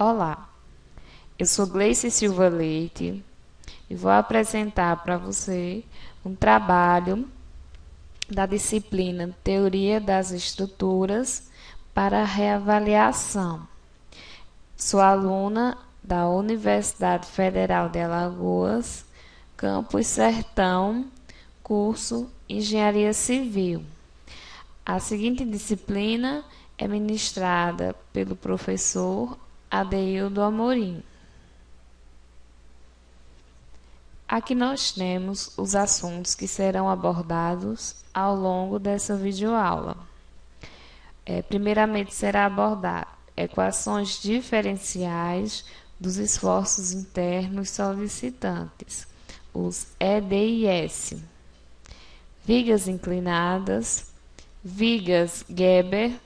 Olá, eu sou Gleice Silva Leite e vou apresentar para você um trabalho da disciplina Teoria das Estruturas para Reavaliação. Sou aluna da Universidade Federal de Alagoas, Campus Sertão, curso Engenharia Civil. A seguinte disciplina é ministrada pelo professor Adeildo Amorim. Aqui nós temos os assuntos que serão abordados ao longo dessa videoaula. Primeiramente será abordado equações diferenciais dos esforços internos solicitantes, os EDIS, vigas inclinadas, vigas Geber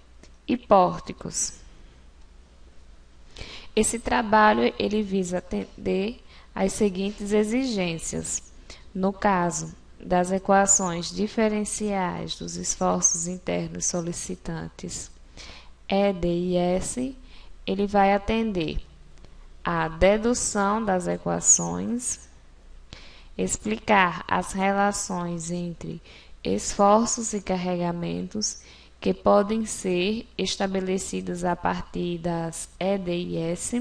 e pórticos. Esse trabalho ele visa atender às seguintes exigências. No caso das equações diferenciais dos esforços internos solicitantes EDIS, ele vai atender à dedução das equações, explicar as relações entre esforços e carregamentos que podem ser estabelecidas a partir das EDIS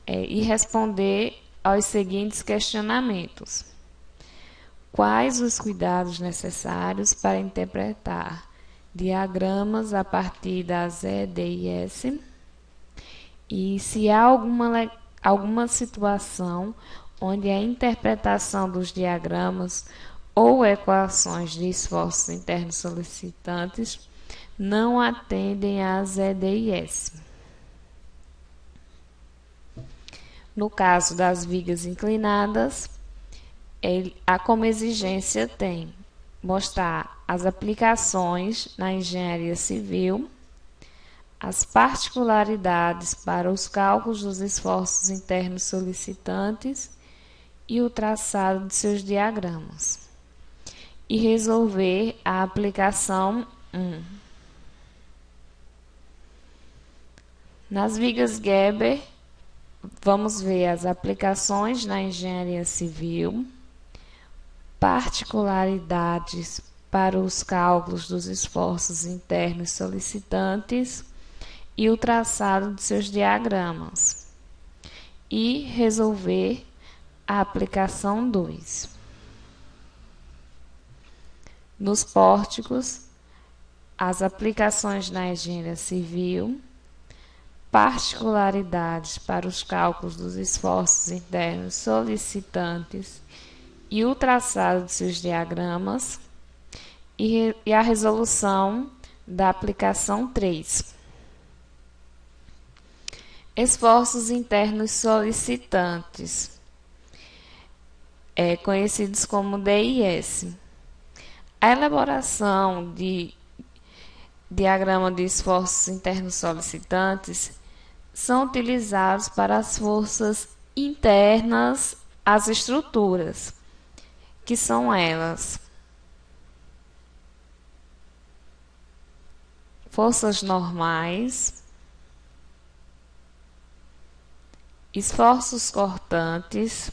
e responder aos seguintes questionamentos. Quais os cuidados necessários para interpretar diagramas a partir das EDIS? E se há alguma situação onde a interpretação dos diagramas ou equações de esforços internos solicitantes não atendem às EDIS. No caso das vigas inclinadas, a como exigência tem mostrar as aplicações na engenharia civil, as particularidades para os cálculos dos esforços internos solicitantes e o traçado de seus diagramas. E resolver a aplicação 1. Nas vigas Geber, vamos ver as aplicações na engenharia civil, particularidades para os cálculos dos esforços internos solicitantes e o traçado de seus diagramas. E resolver a aplicação 2. Nos pórticos, as aplicações na engenharia civil, particularidades para os cálculos dos esforços internos solicitantes e o traçado de seus diagramas e a resolução da aplicação 3. Esforços internos solicitantes, conhecidos como DIS. A elaboração de diagrama de esforços internos solicitantes são utilizados para as forças internas às estruturas, que são elas: forças normais, esforços cortantes,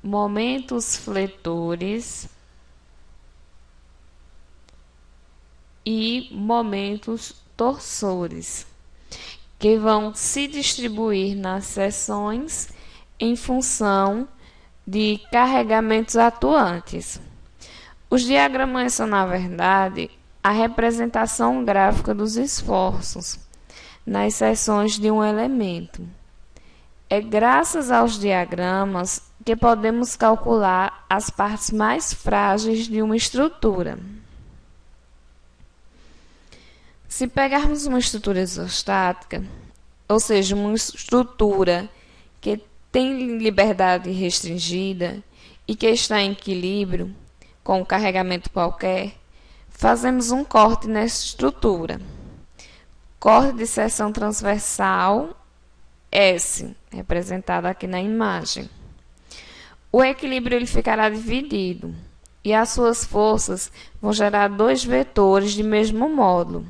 momentos fletores e momentos torsores, que vão se distribuir nas seções em função de carregamentos atuantes. Os diagramas são, na verdade, a representação gráfica dos esforços nas seções de um elemento. É graças aos diagramas que podemos calcular as partes mais frágeis de uma estrutura. Se pegarmos uma estrutura isostática, ou seja, uma estrutura que tem liberdade restringida e que está em equilíbrio com um carregamento qualquer, fazemos um corte nessa estrutura. Corte de seção transversal S, representado aqui na imagem. O equilíbrio ele ficará dividido e as suas forças vão gerar dois vetores de mesmo módulo,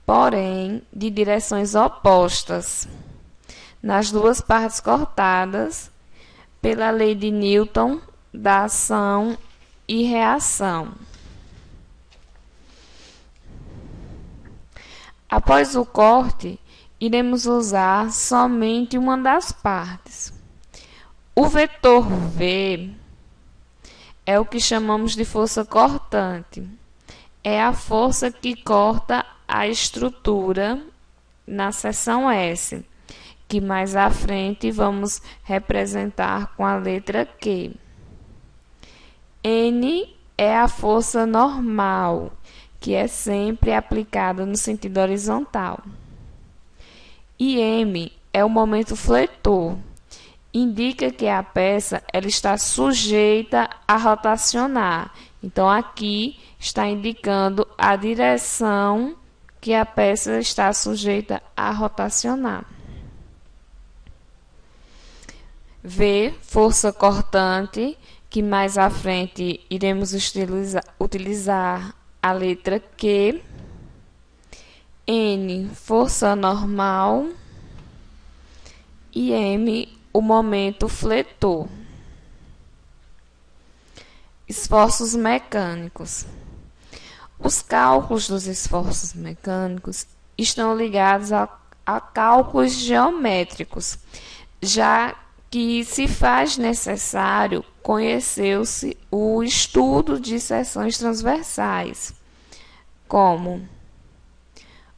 porém de direções opostas, nas duas partes cortadas pela lei de Newton da ação e reação. Após o corte, iremos usar somente uma das partes. O vetor V é o que chamamos de força cortante. É a força que corta a estrutura na seção S, que mais à frente vamos representar com a letra Q. N é a força normal, que é sempre aplicada no sentido horizontal. E M é o momento fletor. Indica que a peça ela está sujeita a rotacionar. Então, aqui está indicando a direção que a peça está sujeita a rotacionar. V, força cortante, que mais à frente iremos utilizar a letra Q. N, força normal. E M, o momento fletor. Esforços mecânicos. Os cálculos dos esforços mecânicos estão ligados a cálculos geométricos, já que se faz necessário conhecer-se o estudo de seções transversais, como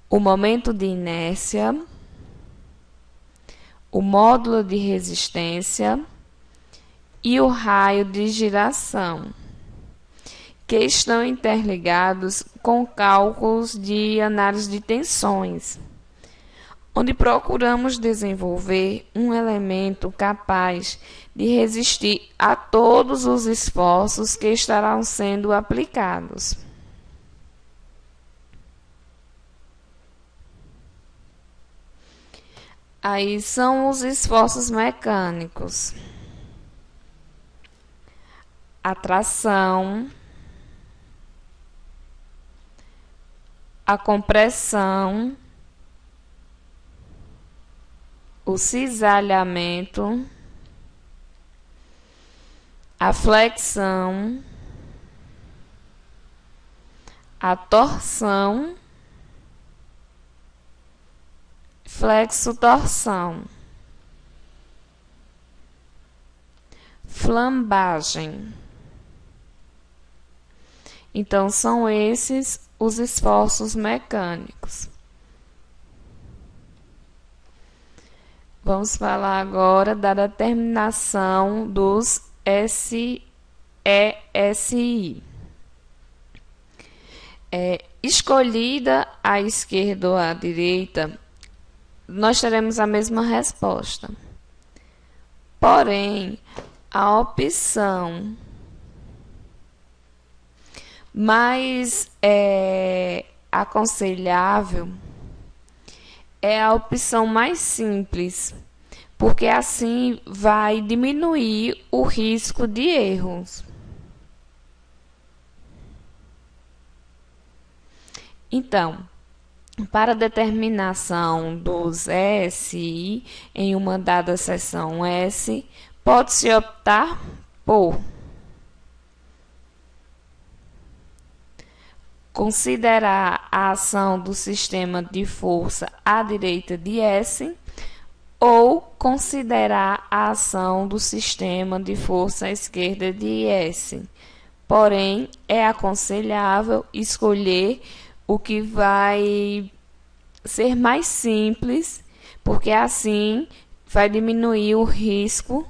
o momento de inércia, o módulo de resistência e o raio de giração, que estão interligados com cálculos de análise de tensões, onde procuramos desenvolver um elemento capaz de resistir a todos os esforços que estarão sendo aplicados. Aí são os esforços mecânicos: a tração, a compressão, o cisalhamento, a flexão, a torção, flexo-torção, flambagem. Então, são esses os esforços mecânicos. Vamos falar agora da determinação dos SESI. Escolhida à esquerda ou à direita, nós teremos a mesma resposta. Porém, a opção mais aconselhável é a opção mais simples, porque assim vai diminuir o risco de erros. Então, para a determinação dos SI em uma dada seção S, pode-se optar por considerar a ação do sistema de força à direita de S ou considerar a ação do sistema de força à esquerda de S. Porém, é aconselhável escolher o que vai ser mais simples, porque assim vai diminuir o risco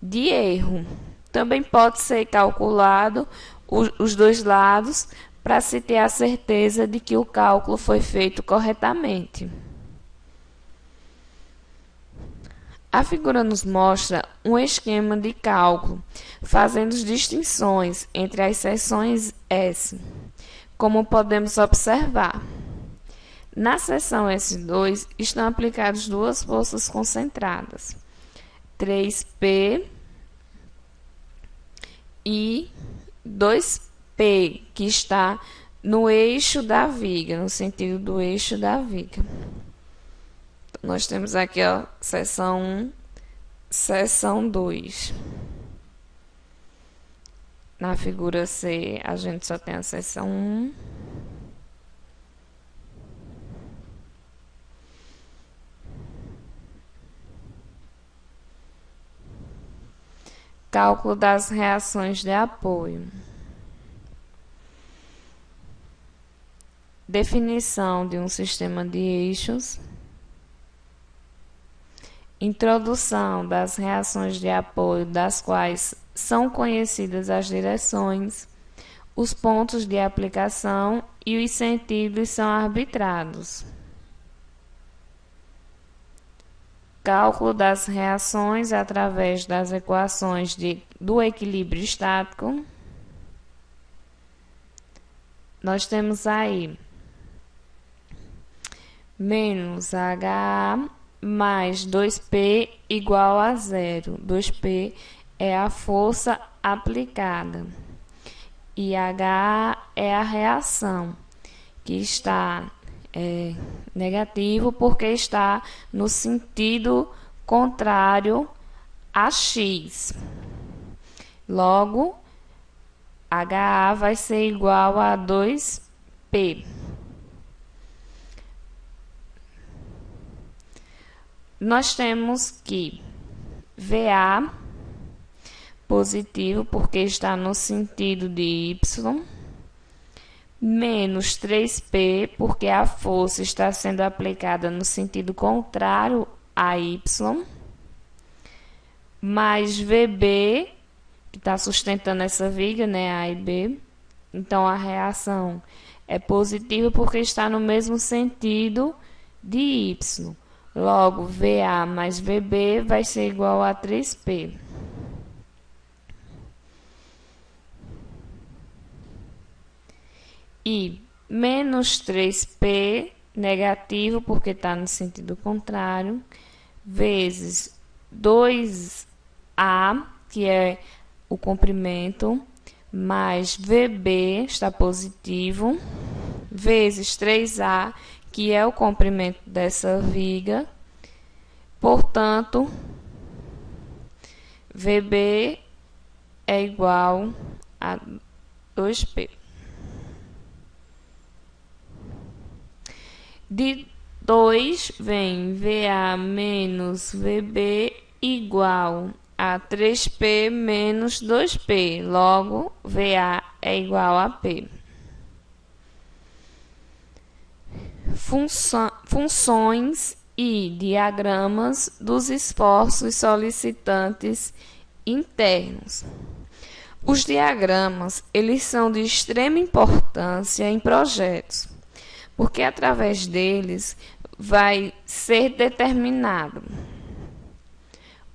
de erro. Também pode ser calculado os dois lados para se ter a certeza de que o cálculo foi feito corretamente. A figura nos mostra um esquema de cálculo, fazendo distinções entre as seções S, como podemos observar. Na seção S2 estão aplicadas duas forças concentradas, 3P e 2P, que está no eixo da viga, no sentido do eixo da viga. Nós temos aqui, ó, seção 1, seção 2. Na figura C, a gente só tem a seção 1. Cálculo das reações de apoio. Definição de um sistema de eixos. Introdução das reações de apoio, das quais são conhecidas as direções, os pontos de aplicação e os sentidos são arbitrados. Cálculo das reações através das equações do equilíbrio estático. Nós temos aí menos HA mais 2P igual a 0. 2P é a força aplicada e HA é a reação, que está negativo porque está no sentido contrário a X. Logo, HA vai ser igual a 2P. Nós temos que VA positivo, porque está no sentido de Y, menos 3P, porque a força está sendo aplicada no sentido contrário a Y, mais VB, que está sustentando essa viga, né, A e B. Então, a reação é positiva porque está no mesmo sentido de Y. Logo, VA mais VB vai ser igual a 3P. E menos 3P, negativo, porque está no sentido contrário, vezes 2A, que é o comprimento, mais VB, está positivo, vezes 3A, que é o comprimento dessa viga. Portanto, VB é igual a 2P. De 2 vem VA menos VB igual a 3P menos 2P. Logo, VA é igual a P. Funções e diagramas dos esforços solicitantes internos. Os diagramas, eles são de extrema importância em projetos, porque através deles vai ser determinado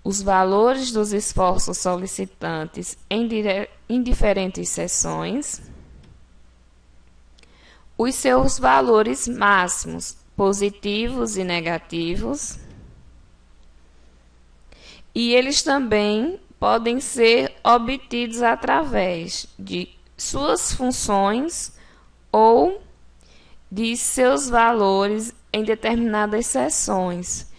os valores dos esforços solicitantes em diferentes seções, os seus valores máximos, positivos e negativos, e eles também podem ser obtidos através de suas funções ou de seus valores em determinadas seções,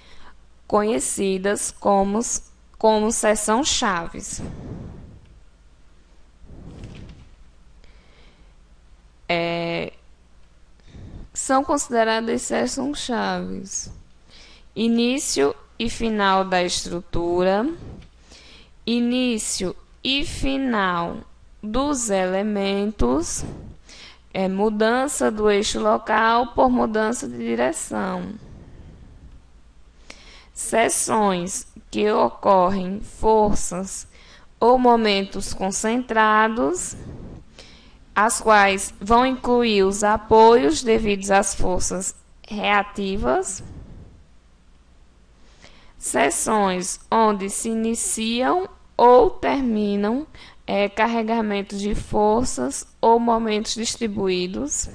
conhecidas como seção-chaves. São consideradas seção-chaves: início e final da estrutura, início e final dos elementos, mudança do eixo local por mudança de direção. Seções que ocorrem forças ou momentos concentrados, as quais vão incluir os apoios devidos às forças reativas. Seções onde se iniciam ou terminam carregamentos de forças ou momentos distribuídos.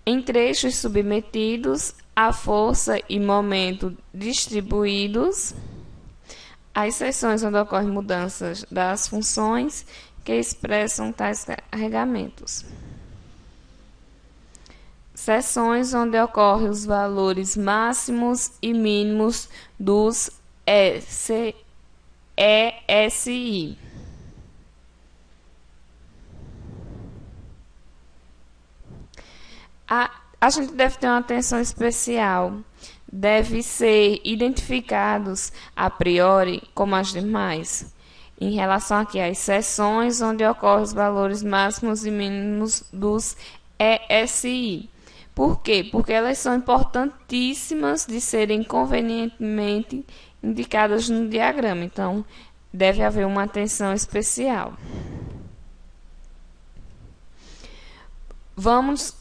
Em trechos submetidos a força e momento distribuídos, As seções onde ocorrem mudanças das funções que expressam tais carregamentos. Seções onde ocorrem os valores máximos e mínimos dos ESI. A gente deve ter uma atenção especial. Deve ser identificados a priori como as demais, em relação aqui às seções onde ocorrem os valores máximos e mínimos dos ESI. Por quê? Porque elas são importantíssimas de serem convenientemente indicadas no diagrama. Então, deve haver uma atenção especial. Vamos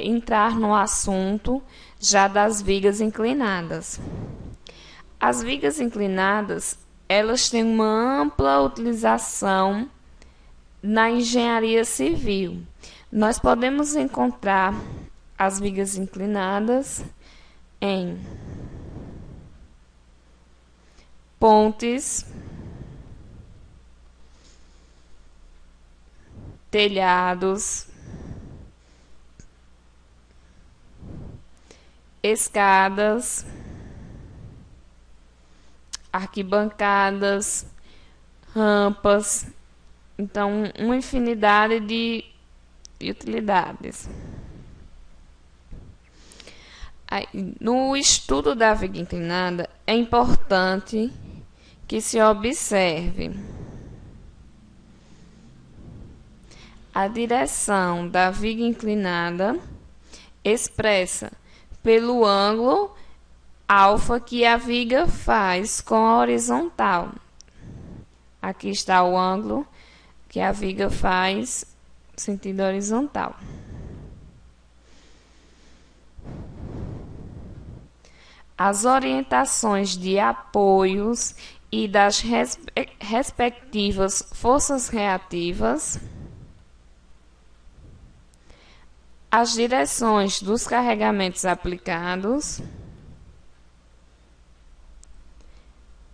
entrar no assunto já das vigas inclinadas. As vigas inclinadas, elas têm uma ampla utilização na engenharia civil. Nós podemos encontrar as vigas inclinadas em pontes, telhados, escadas, arquibancadas, rampas. Então, uma infinidade de utilidades. No estudo da viga inclinada, é importante que se observe a direção da viga inclinada expressa pelo ângulo alfa que a viga faz com a horizontal. Aqui está o ângulo que a viga faz sentido horizontal. As orientações de apoios e das respectivas forças reativas, as direções dos carregamentos aplicados,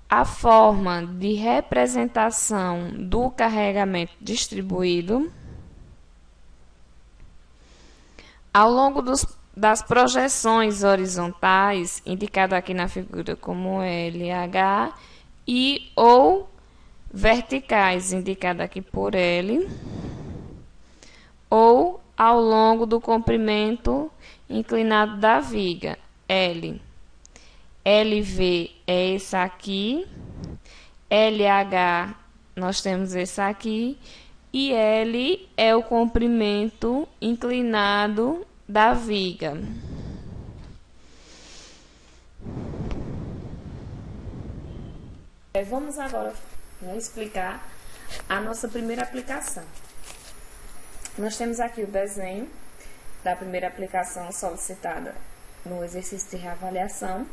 a forma de representação do carregamento distribuído, ao longo das projeções horizontais, indicado aqui na figura como LH, e ou verticais, indicado aqui por L, ou ao longo do comprimento inclinado da viga, L. LV é esse aqui, LH nós temos esse aqui, e L é o comprimento inclinado da viga. Vamos agora explicar a nossa primeira aplicação. Nós temos aqui o desenho da primeira aplicação solicitada no exercício de reavaliação.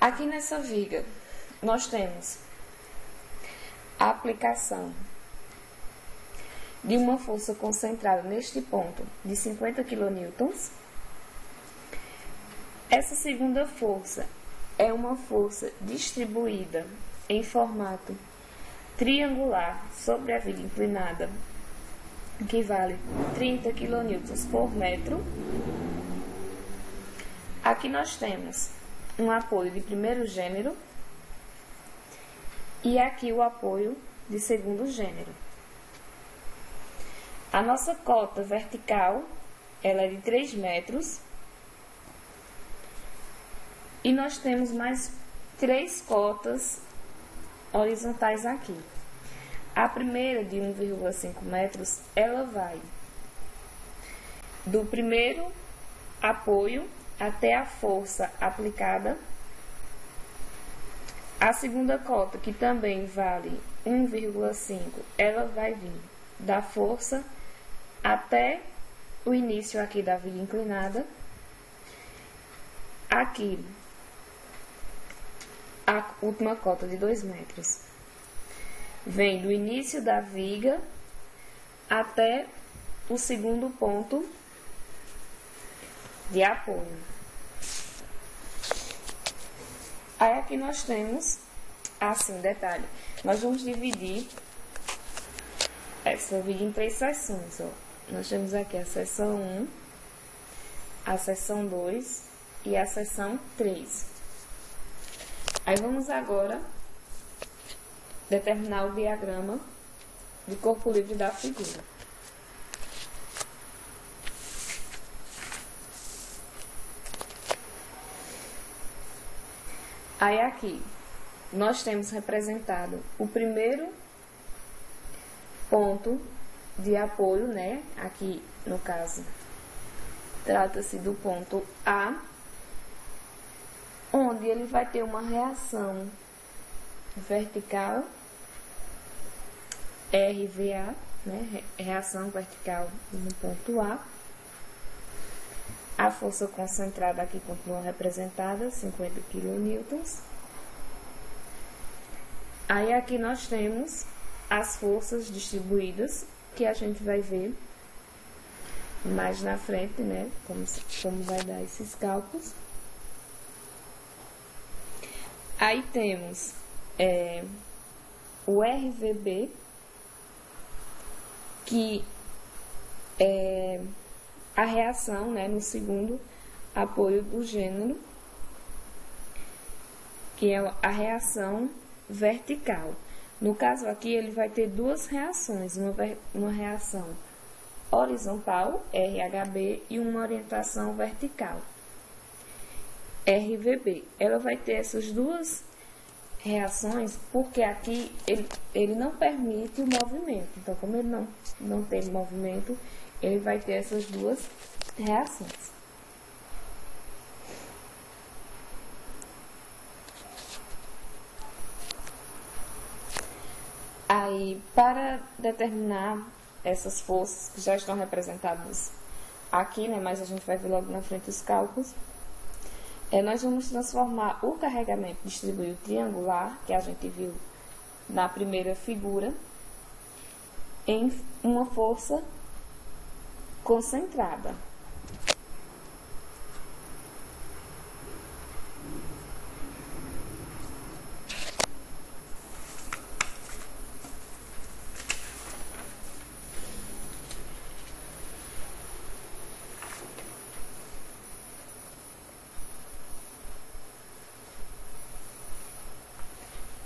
Aqui nessa viga, nós temos a aplicação de uma força concentrada neste ponto de 50 kN. Essa segunda força é uma força distribuída em formato triangular sobre a viga inclinada, que vale 30 kN por metro. Aqui nós temos um apoio de primeiro gênero e aqui o apoio de segundo gênero. A nossa cota vertical, ela é de 3 metros. E nós temos mais 3 cotas horizontais aqui. A primeira, de 1,5 metros, ela vai do primeiro apoio até a força aplicada. A segunda cota, que também vale 1,5, ela vai vir da força até o início aqui da viga inclinada. Aqui, a última cota de 2 metros vem do início da viga até o segundo ponto de apoio. Aí aqui nós temos, assim, detalhe, nós vamos dividir essa vídeo em 3 seções, ó. Nós temos aqui a seção 1, a seção 2 e a seção 3. Aí vamos agora determinar o diagrama de corpo livre da figura. Aí aqui, nós temos representado o primeiro ponto de apoio, né? Aqui, no caso, trata-se do ponto A, onde ele vai ter uma reação vertical, RVA, né? Reação vertical no ponto A. A força concentrada aqui continua representada, 50 kN. Aí aqui nós temos as forças distribuídas, que a gente vai ver mais na frente, né? Como vai dar esses cálculos. Aí temos o RVB, que é a reação, né, no segundo apoio do gênero, que é a reação vertical. No caso aqui, ele vai ter duas reações, uma reação horizontal, RHB, e uma orientação vertical, RVB. Ela vai ter essas duas reações porque aqui ele não permite o movimento. Então, como ele não tem movimento, ele vai ter essas duas reações. Aí, para determinar essas forças que já estão representadas aqui, né, mas a gente vai ver logo na frente os cálculos, nós vamos transformar o carregamento distribuído triangular, que a gente viu na primeira figura, em uma força concentrada.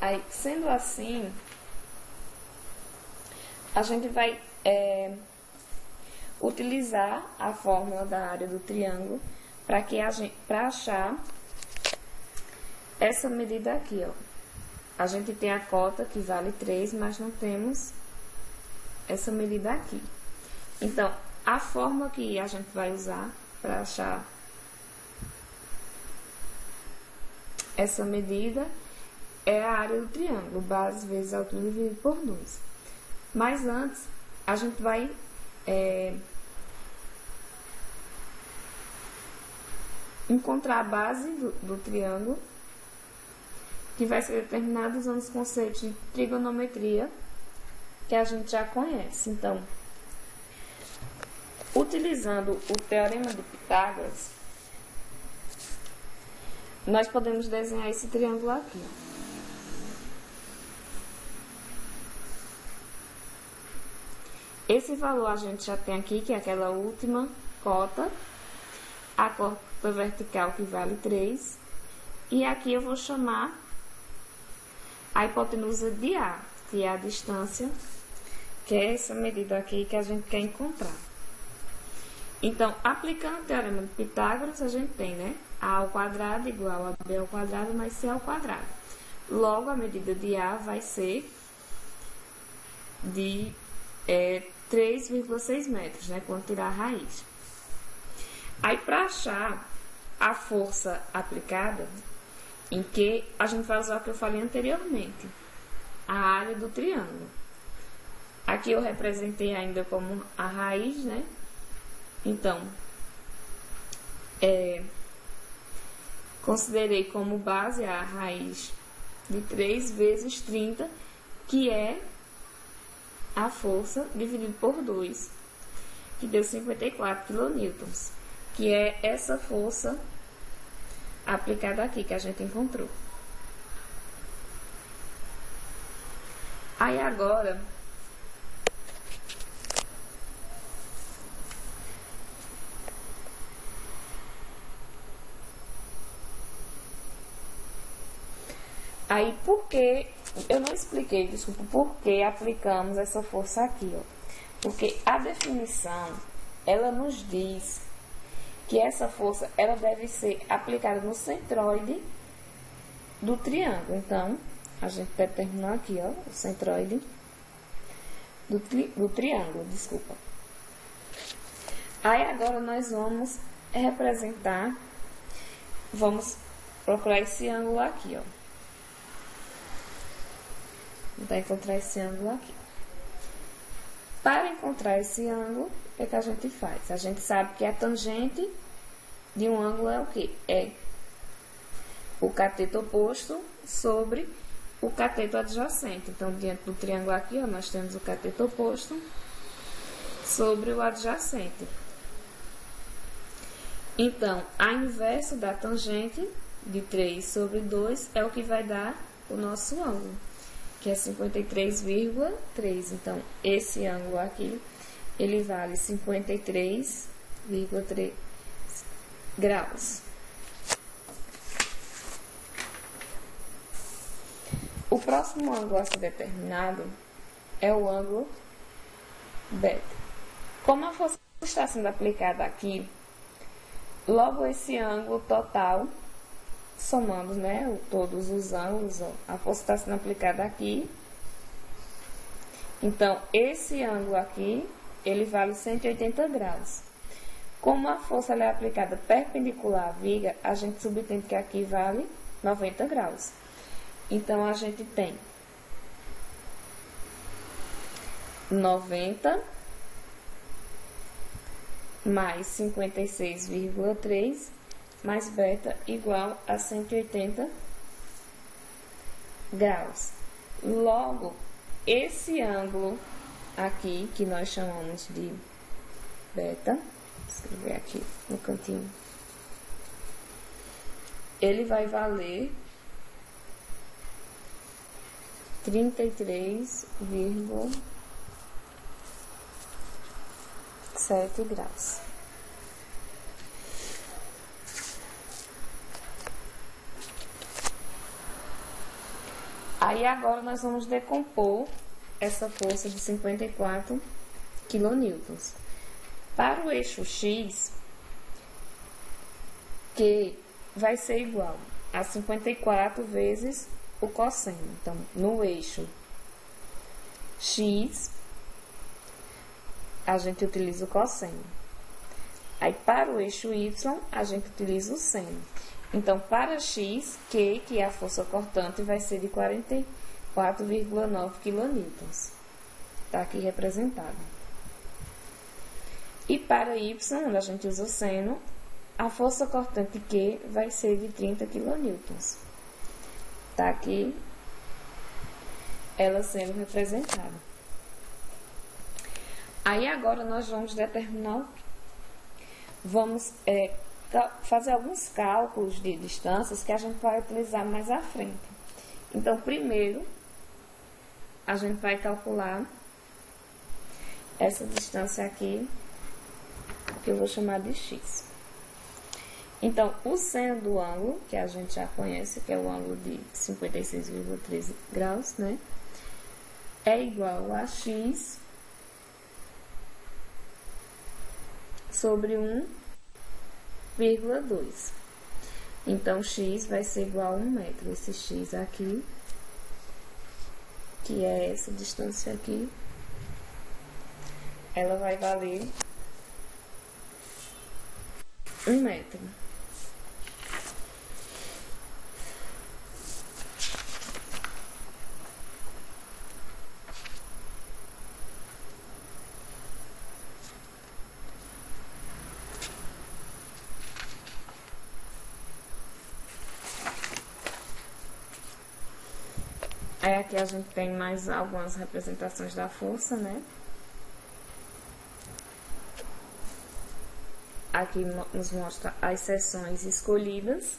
Aí, sendo assim, a gente vai utilizar a fórmula da área do triângulo para achar essa medida aqui, ó. A gente tem a cota que vale 3, mas não temos essa medida aqui. Então, a fórmula que a gente vai usar para achar essa medida é a área do triângulo, base vezes altura dividido por 2. Mas antes, a gente vai encontrar a base do triângulo, que vai ser determinada usando os conceitos de trigonometria, que a gente já conhece. Então, utilizando o teorema de Pitágoras, nós podemos desenhar esse triângulo aqui. Esse valor a gente já tem aqui, que é aquela última cota, a cota vertical que vale 3, e aqui eu vou chamar a hipotenusa de A, que é a distância, que é essa medida aqui que a gente quer encontrar. Então, aplicando o teorema de Pitágoras, a gente tem, né, A ao quadrado igual a B ao quadrado mais C ao quadrado. Logo, a medida de A vai ser de 3,6 metros, né, quando tirar a raiz. Aí, para achar a força aplicada, em que a gente vai usar o que eu falei anteriormente, a área do triângulo. Aqui eu representei ainda como a raiz, né? Então, considerei como base a raiz de 3 vezes 30, que é a força dividido por 2, que deu 54 kN, que é essa força aplicada aqui que a gente encontrou. Aí agora, por que, eu não expliquei, desculpa, por que aplicamos essa força aqui, ó. Porque a definição, ela nos diz que essa força, ela deve ser aplicada no centroide do triângulo. Então, a gente determinou aqui, ó, o centroide do triângulo, desculpa. Aí agora nós vamos representar, vamos procurar esse ângulo aqui, ó. Vai encontrar esse ângulo aqui. Para encontrar esse ângulo, o que a gente faz? A gente sabe que a tangente de um ângulo é o quê? É o cateto oposto sobre o cateto adjacente. Então, diante do triângulo aqui, ó, nós temos o cateto oposto sobre o adjacente. Então, a inverso da tangente de 3 sobre 2 é o que vai dar o nosso ângulo, que é 53,3. Então, esse ângulo aqui, ele vale 53,3 graus. O próximo ângulo a ser determinado é o ângulo beta. Como a força está sendo aplicada aqui, logo esse ângulo total, somando, né, todos os ângulos, ó, a força está sendo aplicada aqui. Então, esse ângulo aqui, ele vale 180 graus. Como a força é aplicada perpendicular à viga, a gente subentende que aqui vale 90 graus. Então, a gente tem 90 mais 56,3 mais beta igual a 180 graus. Logo, esse ângulo aqui, que nós chamamos de beta, vou escrever aqui no cantinho, ele vai valer 33,7 graus. Aí agora nós vamos decompor essa força de 54 quilonewtons. Para o eixo X, que vai ser igual a 54 vezes o cosseno. Então, no eixo X, a gente utiliza o cosseno. Aí, para o eixo Y, a gente utiliza o seno. Então, para X, Q, que é a força cortante, vai ser de 44,9 kN. Está aqui representado. E para Y, onde a gente usa o seno, a força cortante Q vai ser de 30 kN. Está aqui ela sendo representada. Aí agora nós vamos determinar, vamos fazer alguns cálculos de distâncias que a gente vai utilizar mais à frente. Então, primeiro, a gente vai calcular essa distância aqui, que eu vou chamar de x. Então, o seno do ângulo, que a gente já conhece, que é o ângulo de 56,13 graus, né? É igual a x sobre 1,2. Então, x vai ser igual a 1 metro. Esse x aqui, que é essa distância aqui, ela vai valer 1 metro. Aí aqui a gente tem mais algumas representações da força, né? Aqui nos mostra as seções escolhidas.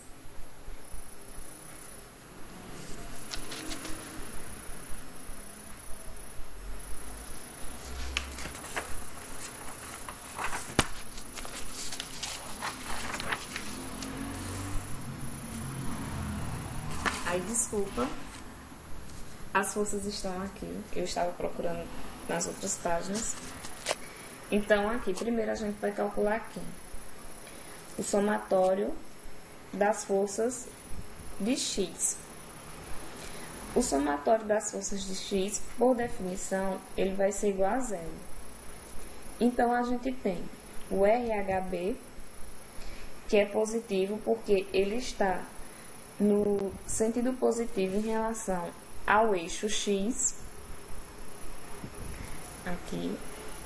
desculpa. As forças estão aqui. Eu estava procurando nas outras páginas. Então, aqui, primeiro a gente vai calcular aqui o somatório das forças de X. O somatório das forças de X, por definição, ele vai ser igual a zero. Então, a gente tem o RHB, que é positivo porque ele está no sentido positivo em relação ao eixo X. Aqui,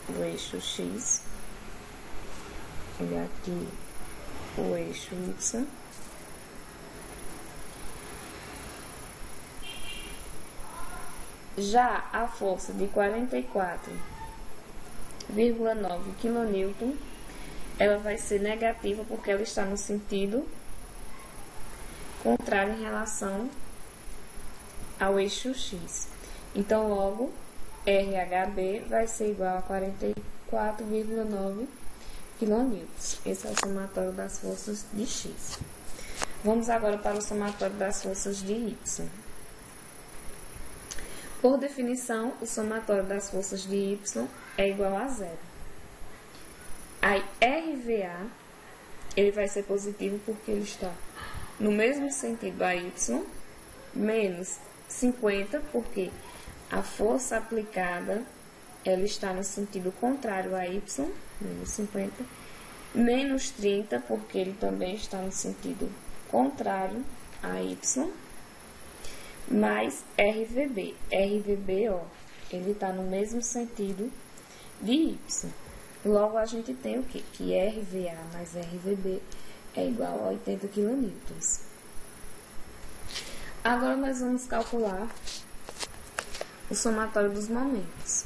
o eixo X. E aqui, o eixo Y. Já a força de 44,9 kN, ela vai ser negativa porque ela está no sentido contrário em relação ao eixo X. Então, logo, RHB vai ser igual a 44,9 kN. Esse é o somatório das forças de X. Vamos agora para o somatório das forças de Y. Por definição, o somatório das forças de Y é igual a zero. Aí, RVA, ele vai ser positivo porque ele está no mesmo sentido a Y, menos 50, porque a força aplicada, ela está no sentido contrário a Y, menos 50, menos 30, porque ele também está no sentido contrário a Y, mais RVB. RVB, ó, ele está no mesmo sentido de Y. Logo, a gente tem o quê? Que RVA mais RVB é igual a 80 kN. Agora, nós vamos calcular o somatório dos momentos.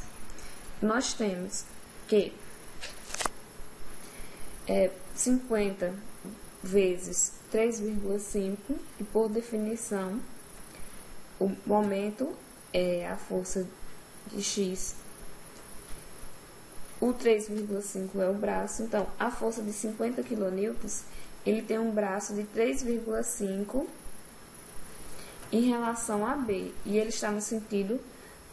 Nós temos que 50 vezes 3,5 e, por definição, o momento é a força de X. O 3,5 é o braço. Então, a força de 50 kN, ele tem um braço de 3,5 em relação a B. E ele está no sentido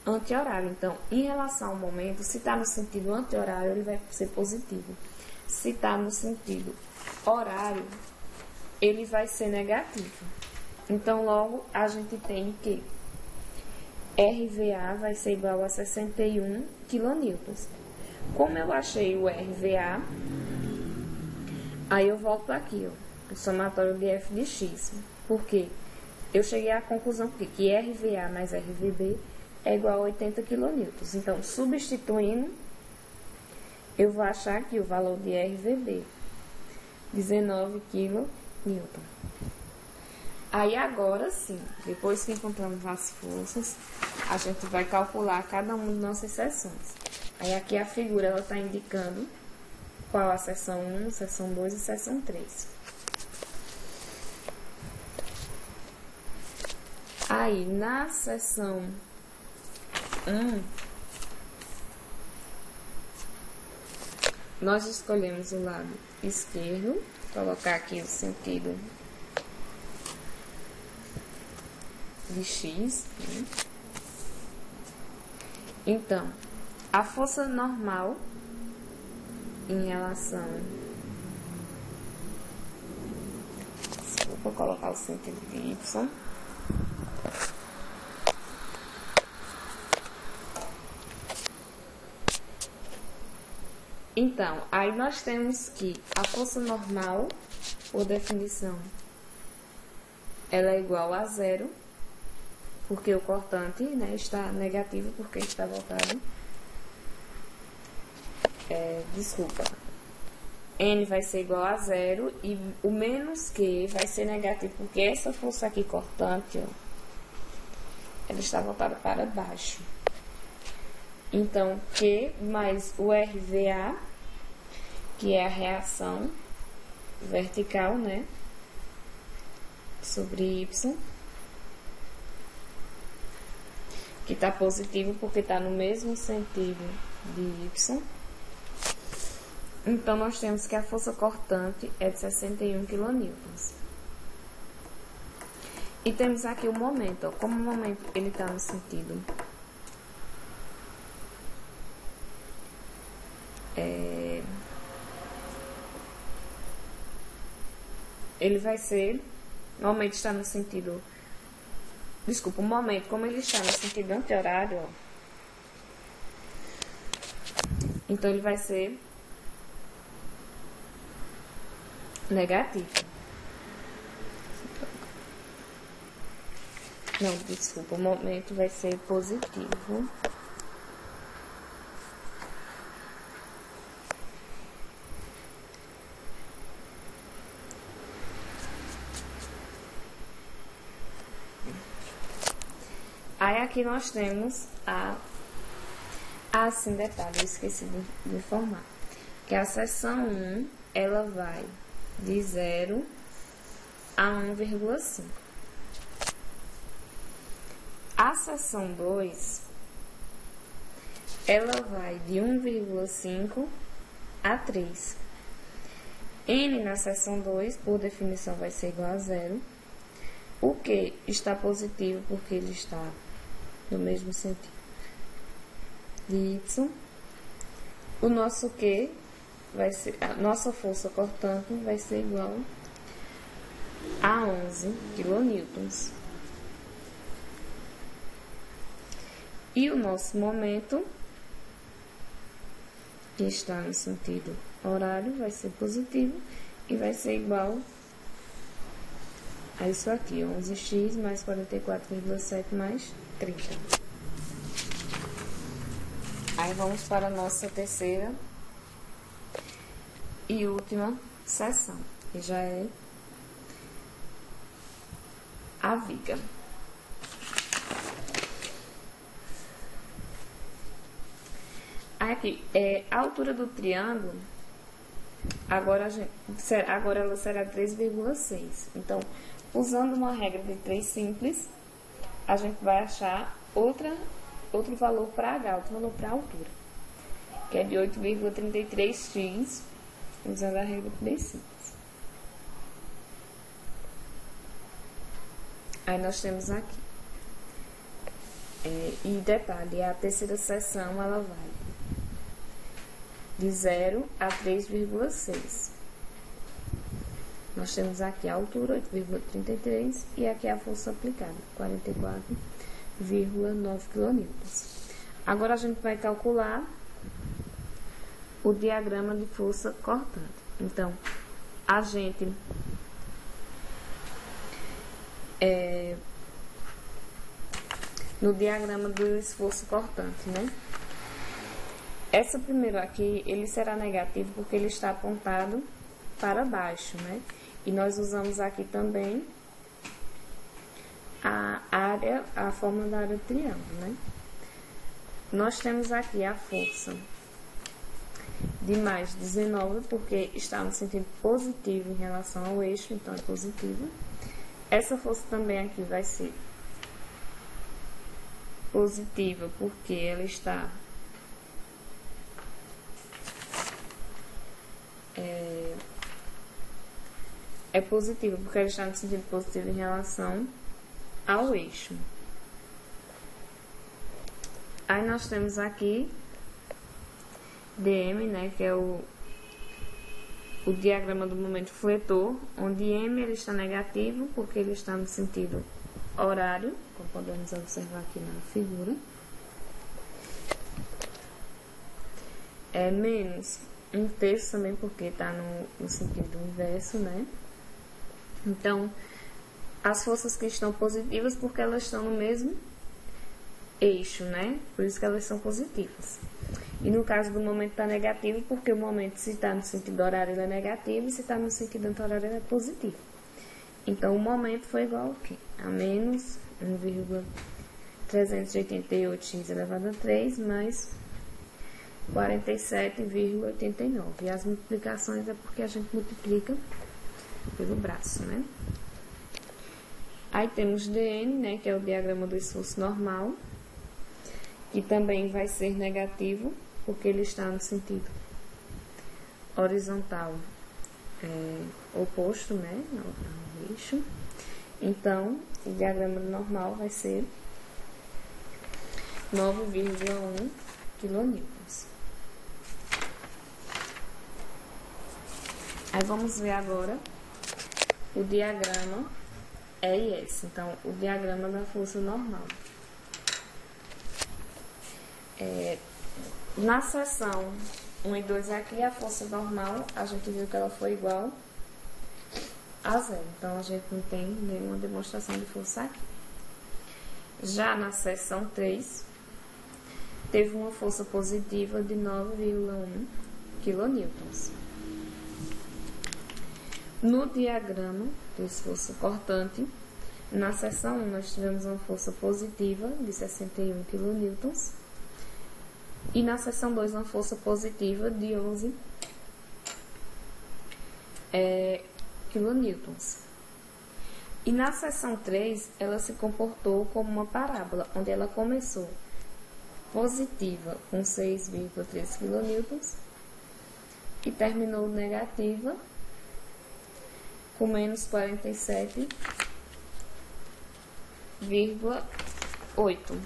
anti-horário. Então, em relação ao momento, se está no sentido anti-horário, ele vai ser positivo. Se está no sentido horário, ele vai ser negativo. Então, logo, a gente tem que RVA vai ser igual a 61 kN. Como eu achei o RVA, aí eu volto aqui, ó, o somatório de F de X. Porque eu cheguei à conclusão que RVA mais RVB é igual a 80 kN. Então, substituindo, eu vou achar aqui o valor de RVB, 19 kN. Aí, agora sim, depois que encontramos as forças, a gente vai calcular cada uma de nossas seções. Aí, aqui a figura, ela está indicando qual a seção 1, seção 2 e seção 3. Aí, na seção 1, nós escolhemos o lado esquerdo, colocar aqui o sentido de X, né? Então, a força normal em relação... Vou colocar o sentido de Y. Então, aí nós temos que a força normal, por definição, ela é igual a zero, porque o cortante, né, está negativo, porque está voltado. Desculpa. N vai ser igual a zero e o menos Q vai ser negativo, porque essa força aqui cortante, ó, ela está voltada para baixo. Então, Q mais o RVA, que é a reação vertical, né, sobre Y, que está positivo porque está no mesmo sentido de Y. Então, nós temos que a força cortante é de 61 kN. E temos aqui o momento, ó. Como o momento ele está no sentido ele vai ser, o momento está no sentido, desculpa, o momento, como ele está no sentido anti-horário, ó, então ele vai ser negativo. Não, desculpa, o momento vai ser positivo. Aí aqui nós temos sim, detalhe, eu esqueci de informar, que a seção 1, ela vai de 0 a 1,5. A seção 2, ela vai de 1,5 a 3. N na seção 2, por definição, vai ser igual a 0. O Q está positivo porque ele está no mesmo sentido de Y. O nosso Q vai ser, a nossa força cortante vai ser igual a 11 kN. E o nosso momento, que está no sentido horário, vai ser positivo e vai ser igual a isso aqui, 11x mais 44,7 mais 30. Aí vamos para a nossa terceira e última seção, que já é a viga. Aqui, a altura do triângulo, agora ela será 3,6. Então, usando uma regra de 3 simples, a gente vai achar outro valor para H, outro valor para a altura, que é de 8,33x, usando a regra de 3 simples. Aí nós temos aqui. E detalhe, a terceira seção, ela vai de 0 a 3,6. Nós temos aqui a altura, 8,33, e aqui a força aplicada, 44,9 kN. Agora a gente vai calcular o diagrama de força cortante. Então, a gente no diagrama do esforço cortante, né? Essa primeiro aqui, ele será negativo porque ele está apontado para baixo, né? E nós usamos aqui também a fórmula da área do triângulo, né? Nós temos aqui a força de mais 19, porque está no sentido positivo em relação ao eixo, então é positivo. Essa força também aqui vai ser positiva, porque ela está positiva, porque ela está no sentido positivo em relação ao eixo. Aí nós temos aqui dm, né, que é o diagrama do momento fletor, onde m ele está negativo, porque ele está no sentido horário, como podemos observar aqui na figura. É menos 1/3 também, porque está no sentido inverso, né? Então, as forças que estão positivas, porque elas estão no mesmo eixo, né? Por isso que elas são positivas. E no caso do momento está negativo, porque o momento, se está no sentido horário, ele é negativo, e se está no sentido anti-horário, ele é positivo. Então, o momento foi igual ao quê? A menos 1,388x elevado a 3 mais 47,89. E as multiplicações é porque a gente multiplica pelo braço, né? Aí temos dn, né, que é o diagrama do esforço normal, que também vai ser negativo, porque ele está no sentido horizontal oposto, né, ao eixo. Então, o diagrama normal vai ser 9,1 quilonewtons. Aí vamos ver agora o diagrama E e S. Então, o diagrama da força normal. Na seção 1 e 2 aqui, a força normal, a gente viu que ela foi igual a zero. Então, a gente não tem nenhuma demonstração de força aqui. Já na seção 3, teve uma força positiva de 9,1 quilonewtons. No diagrama do esforço cortante, na seção 1 nós tivemos uma força positiva de 61 quilonewtons e na seção 2 uma força positiva de 11 quilonewtons. E na seção 3 ela se comportou como uma parábola, onde ela começou positiva com 6,3 quilonewtons e terminou negativa com menos 47,8.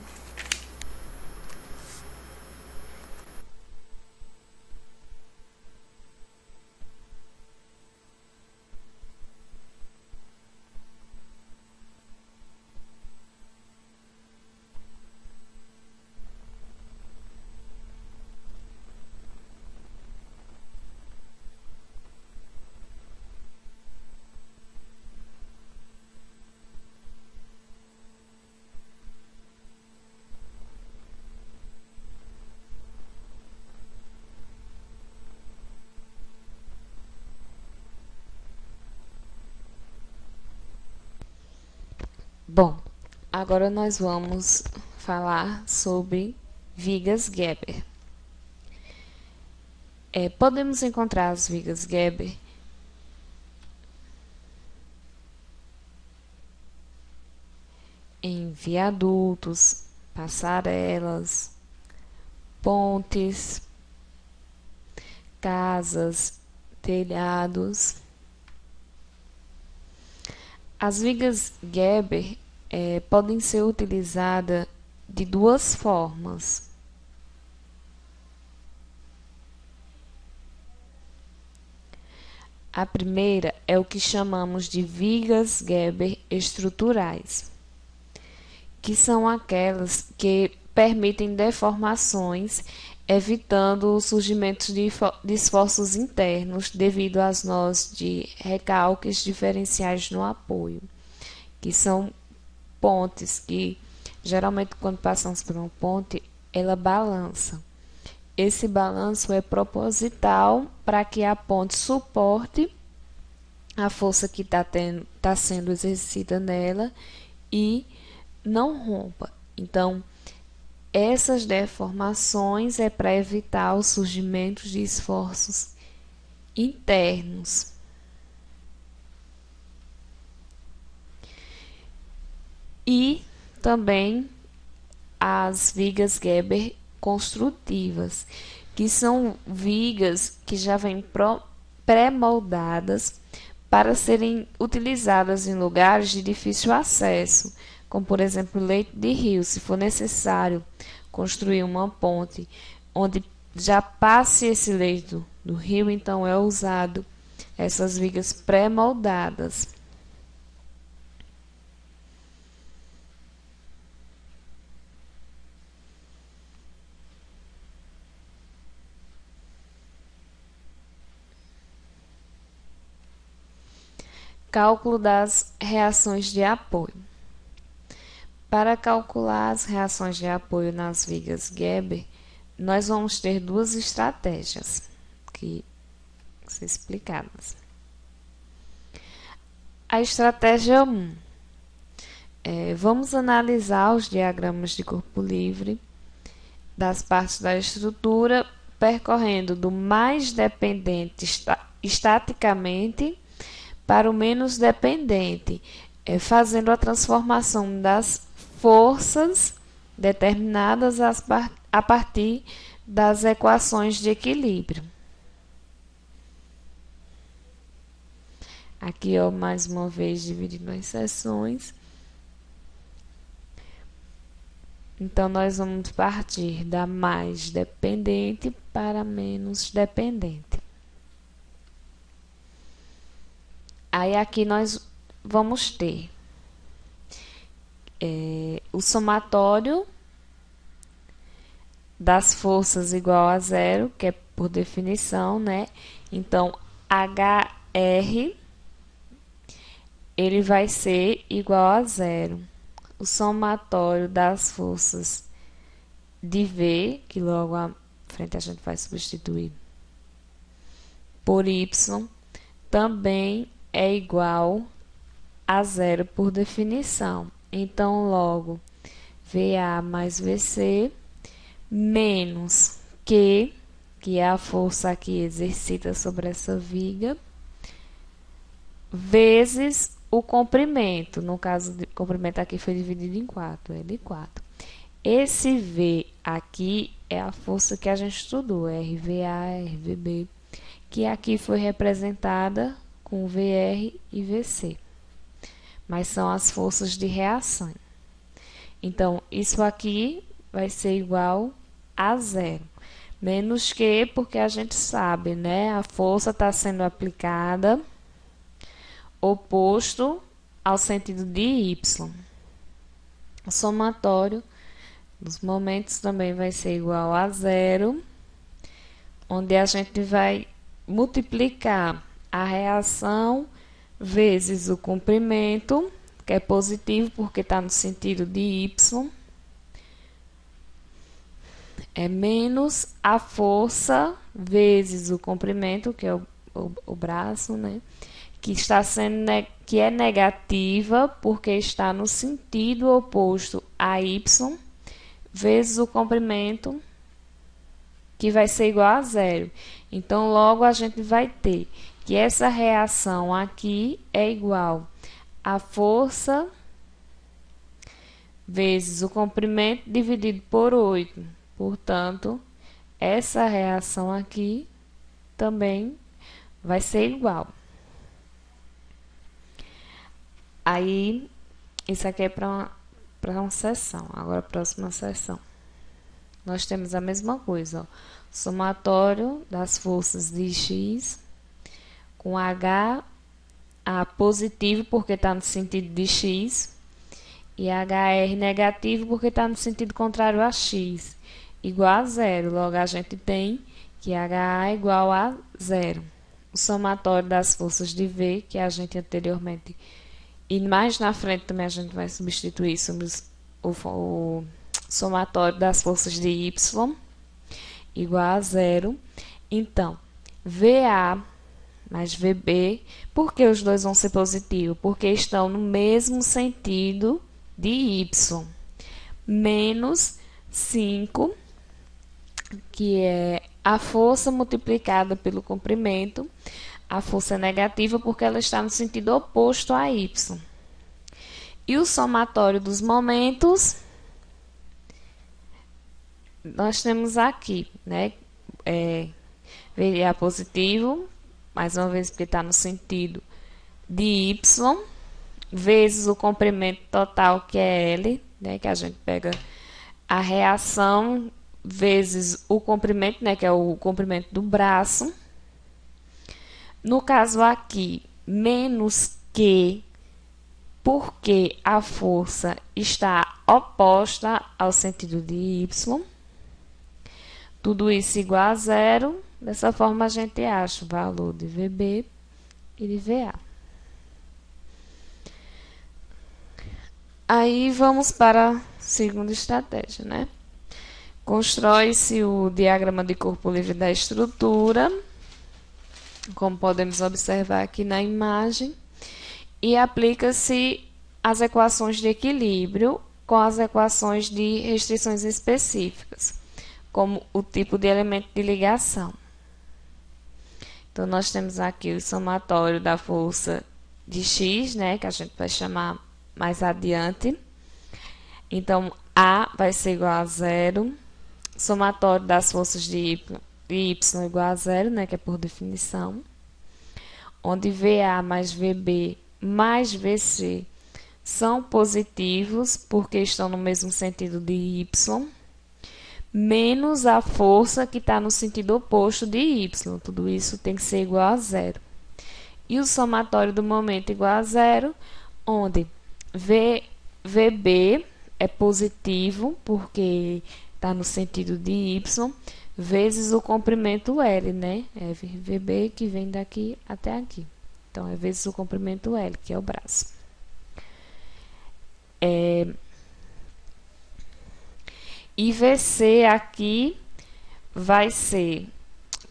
Bom, agora nós vamos falar sobre vigas Geber. Podemos encontrar as vigas Geber em viadutos, passarelas, pontes, casas, telhados. As vigas Geber podem ser utilizadas de duas formas. A primeira é o que chamamos de vigas Geber estruturais, que são aquelas que permitem deformações, evitando o surgimento de esforços internos devido às nós de recalques diferenciais no apoio, que são pontes que, geralmente, quando passamos por uma ponte, ela balança. Esse balanço é proposital para que a ponte suporte a força que está sendo exercida nela e não rompa. Então, essas deformações é para evitar o surgimento de esforços internos. E também as vigas Geber construtivas, que são vigas que já vêm pré-moldadas para serem utilizadas em lugares de difícil acesso, como por exemplo leito de rio, se for necessário construir uma ponte onde já passe esse leito do rio, então é usado essas vigas pré-moldadas. Cálculo das reações de apoio. Para calcular as reações de apoio nas vigas Geber, nós vamos ter duas estratégias que vão ser explicadas. A estratégia 1. Vamos analisar os diagramas de corpo livre das partes da estrutura, percorrendo do mais dependente estaticamente para o menos dependente, fazendo a transformação das forças determinadas a partir das equações de equilíbrio. Aqui, ó, mais uma vez, dividindo as seções. Então, nós vamos partir da mais dependente para menos dependente. Aí, aqui nós vamos ter o somatório das forças igual a zero, que é por definição, né? Então, HR, ele vai ser igual a zero. O somatório das forças de V, que logo à frente a gente vai substituir por Y, também é igual a zero por definição. Então, logo, VA mais VC menos Q, que é a força que exercita sobre essa viga, vezes o comprimento. No caso, o comprimento aqui foi dividido em 4, L4. Esse V aqui é a força que a gente estudou, RVA, RVB, que aqui foi representada com VR e VC. Mas são as forças de reação. Então, isso aqui vai ser igual a zero. Menos que, porque a gente sabe, né? A força está sendo aplicada oposto ao sentido de Y. O somatório dos momentos também vai ser igual a zero, onde a gente vai multiplicar a reação vezes o comprimento, que é positivo porque está no sentido de Y, é menos a força vezes o comprimento, que é o braço, né? Que é negativa porque está no sentido oposto a Y, vezes o comprimento, que vai ser igual a zero. Então, logo a gente vai ter que essa reação aqui é igual a força vezes o comprimento dividido por 8. Portanto, essa reação aqui também vai ser igual. Aí, isso aqui é para uma seção. Agora, a próxima seção. Nós temos a mesma coisa, ó. Somatório das forças de X com H a positivo porque está no sentido de X e HR negativo porque está no sentido contrário a X, igual a zero. Logo, a gente tem que HA é igual a zero. O somatório das forças de V, que a gente anteriormente, e mais na frente também a gente vai substituir sobre o somatório das forças de Y, igual a zero. Então, VA mais VB, por que os dois vão ser positivos? Porque estão no mesmo sentido de Y. Menos 5, que é a força multiplicada pelo comprimento. A força é negativa porque ela está no sentido oposto a Y. E o somatório dos momentos, nós temos aqui, né? VA positivo, mais uma vez porque está no sentido de Y, vezes o comprimento total, que é L, né? Que a gente pega a reação vezes o comprimento, né? Que é o comprimento do braço. No caso aqui, menos Q, porque a força está oposta ao sentido de Y. Tudo isso igual a zero. Dessa forma, a gente acha o valor de VB e de VA. Aí, vamos para a segunda estratégia, né? Constrói-se o diagrama de corpo livre da estrutura, como podemos observar aqui na imagem, e aplica-se as equações de equilíbrio com as equações de restrições específicas, como o tipo de elemento de ligação. Então, nós temos aqui o somatório da força de X, né, que a gente vai chamar mais adiante. Então, A vai ser igual a zero. Somatório das forças de Y igual a zero, né, que é por definição. onde VA mais VB mais VC são positivos porque estão no mesmo sentido de Y, menos a força que está no sentido oposto de Y. Tudo isso tem que ser igual a zero. E o somatório do momento igual a zero, onde VB é positivo porque está no sentido de Y, vezes o comprimento L, né? É VB que vem daqui até aqui. Então, é vezes o comprimento L, que é o braço. E VC aqui vai ser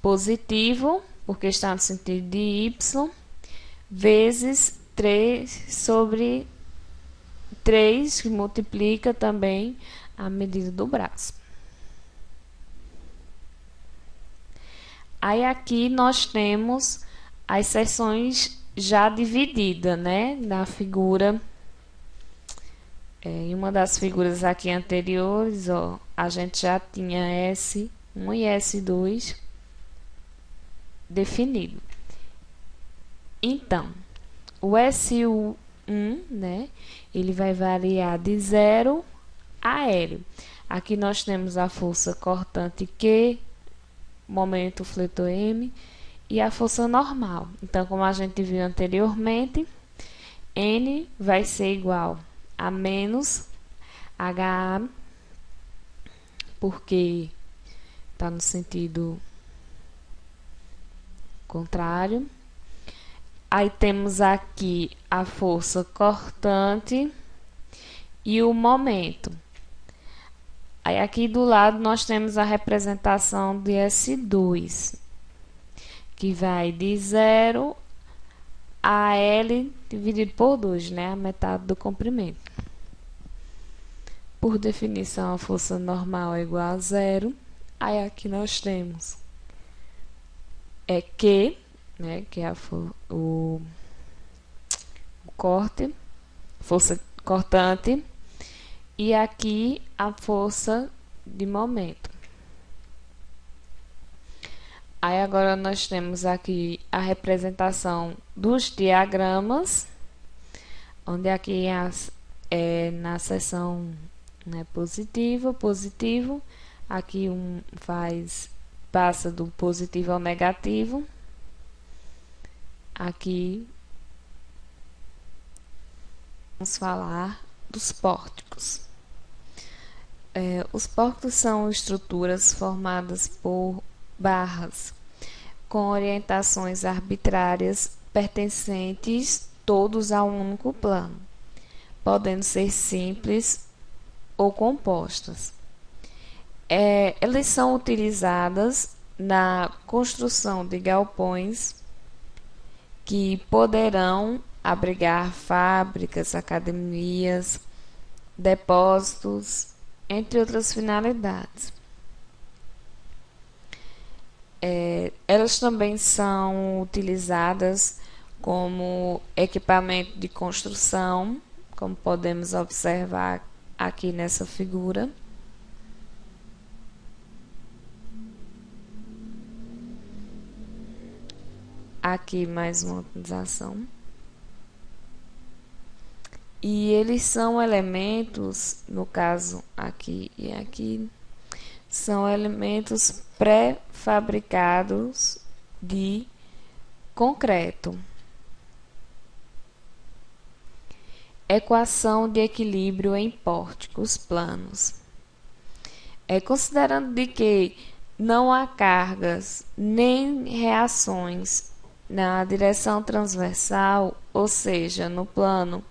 positivo, porque está no sentido de Y, vezes 3 sobre 3, que multiplica também a medida do braço. Aí aqui nós temos as seções já divididas, né? Na figura, em uma das figuras aqui anteriores, ó, a gente já tinha S1 e S2 definido. Então, o S1, né? Ele vai variar de 0 a L. Aqui nós temos a força cortante Q, momento fletor M e a força normal. Então, como a gente viu anteriormente, N vai ser igual a menos HA, porque está no sentido contrário. Aí temos aqui a força cortante e o momento. Aí aqui do lado nós temos a representação de S2, que vai de 0 a L dividido por 2, né? A metade do comprimento. Por definição, a força normal é igual a 0. Aí aqui nós temos Q, né? Que é o corte, força cortante. E aqui a força de momento. Aí agora nós temos aqui a representação dos diagramas, onde aqui na seção, né, positivo, aqui passa do positivo ao negativo. Aqui vamos falar dos pórticos. Os pórticos são estruturas formadas por barras com orientações arbitrárias pertencentes todos a um único plano, podendo ser simples ou compostas. Elas são utilizadas na construção de galpões que poderão abrigar fábricas, academias, depósitos, entre outras finalidades. Elas também são utilizadas como equipamento de construção, como podemos observar aqui nessa figura. Aqui mais uma utilização. E eles são elementos, no caso aqui e aqui, são elementos pré-fabricados de concreto. Equação de equilíbrio em pórticos planos. Considerando de que não há cargas nem reações na direção transversal, ou seja, no plano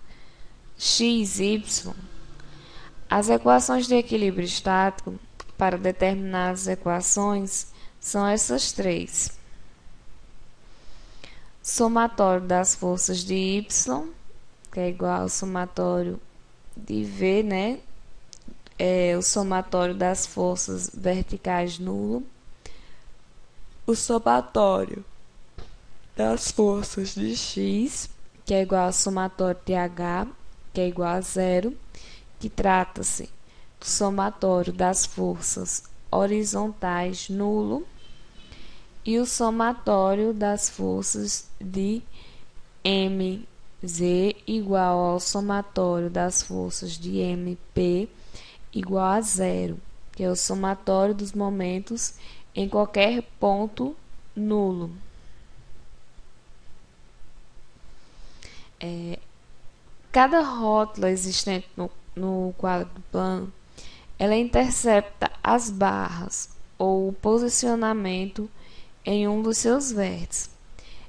x, y, as equações de equilíbrio estático para determinar as equações são essas três. Somatório das forças de y, que é igual ao somatório de v, né? O somatório das forças verticais nulo. O somatório das forças de x, que é igual ao somatório de h, que é igual a 0, que trata-se do somatório das forças horizontais nulo, e o somatório das forças de Mz igual ao somatório das forças de Mp igual a zero, que é o somatório dos momentos em qualquer ponto nulo. Cada rótula existente no quadro plano, ela intercepta as barras ou o posicionamento em um dos seus vértices,